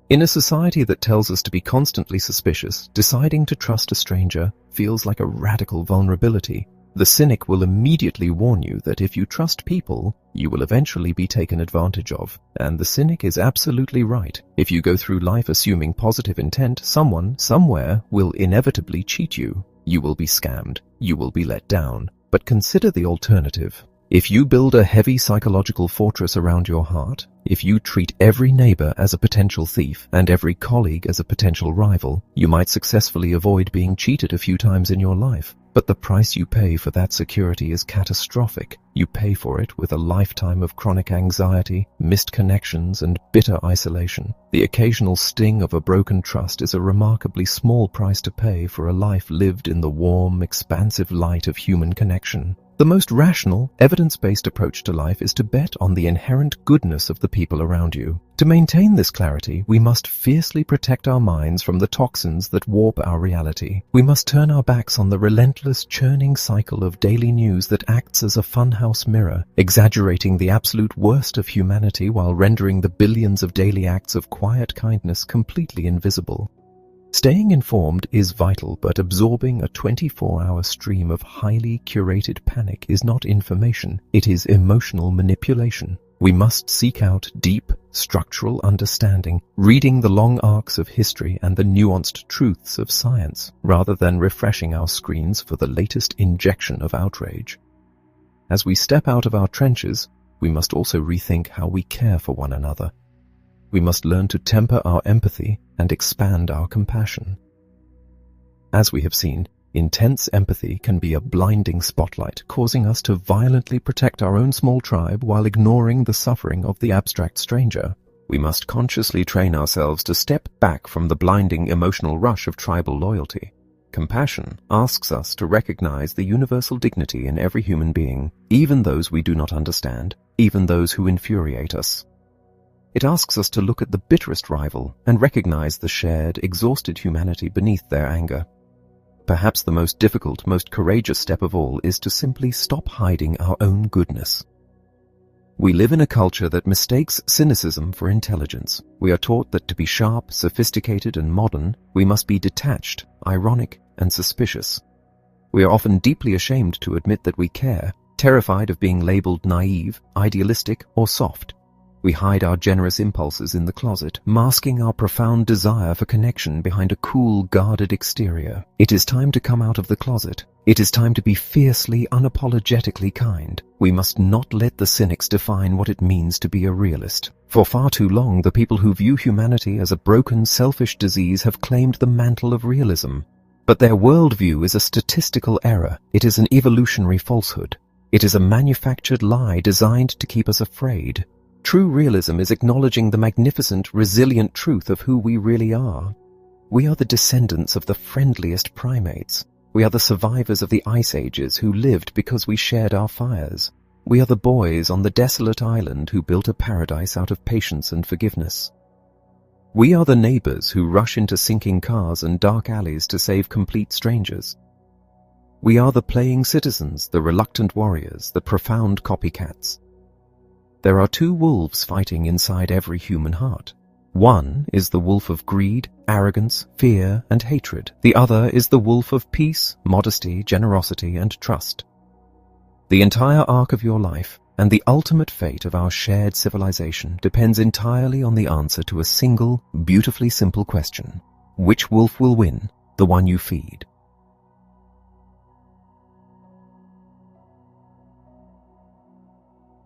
In a society that tells us to be constantly suspicious, deciding to trust a stranger feels like a radical vulnerability. The cynic will immediately warn you that if you trust people, you will eventually be taken advantage of. And the cynic is absolutely right. If you go through life assuming positive intent, someone, somewhere, will inevitably cheat you. You will be scammed. You will be let down. But consider the alternative. If you build a heavy psychological fortress around your heart, if you treat every neighbor as a potential thief and every colleague as a potential rival, you might successfully avoid being cheated a few times in your life. But the price you pay for that security is catastrophic. You pay for it with a lifetime of chronic anxiety, missed connections, and bitter isolation. The occasional sting of a broken trust is a remarkably small price to pay for a life lived in the warm, expansive light of human connection. The most rational, evidence-based approach to life is to bet on the inherent goodness of the people around you. To maintain this clarity, we must fiercely protect our minds from the toxins that warp our reality. We must turn our backs on the relentless, churning cycle of daily news that acts as a funhouse mirror, exaggerating the absolute worst of humanity while rendering the billions of daily acts of quiet kindness completely invisible. Staying informed is vital, but absorbing a 24-hour stream of highly curated panic is not information, it is emotional manipulation. We must seek out deep, structural understanding, reading the long arcs of history and the nuanced truths of science, rather than refreshing our screens for the latest injection of outrage. As we step out of our trenches, we must also rethink how we care for one another. We must learn to temper our empathy and expand our compassion. As we have seen, intense empathy can be a blinding spotlight, causing us to violently protect our own small tribe while ignoring the suffering of the abstract stranger. We must consciously train ourselves to step back from the blinding emotional rush of tribal loyalty. Compassion asks us to recognize the universal dignity in every human being, even those we do not understand, even those who infuriate us. It asks us to look at the bitterest rival and recognize the shared, exhausted humanity beneath their anger. Perhaps the most difficult, most courageous step of all is to simply stop hiding our own goodness. We live in a culture that mistakes cynicism for intelligence. We are taught that to be sharp, sophisticated, and modern, we must be detached, ironic, and suspicious. We are often deeply ashamed to admit that we care, terrified of being labeled naive, idealistic, or soft. We hide our generous impulses in the closet, masking our profound desire for connection behind a cool, guarded exterior. It is time to come out of the closet. It is time to be fiercely, unapologetically kind. We must not let the cynics define what it means to be a realist. For far too long, the people who view humanity as a broken, selfish disease have claimed the mantle of realism. But their worldview is a statistical error. It is an evolutionary falsehood. It is a manufactured lie designed to keep us afraid. True realism is acknowledging the magnificent, resilient truth of who we really are. We are the descendants of the friendliest primates. We are the survivors of the ice ages who lived because we shared our fires. We are the boys on the desolate island who built a paradise out of patience and forgiveness. We are the neighbors who rush into sinking cars and dark alleys to save complete strangers. We are the playing citizens, the reluctant warriors, the profound copycats. There are two wolves fighting inside every human heart. One is the wolf of greed, arrogance, fear, and hatred. The other is the wolf of peace, modesty, generosity, and trust. The entire arc of your life and the ultimate fate of our shared civilization depends entirely on the answer to a single, beautifully simple question. Which wolf will win? The one you feed.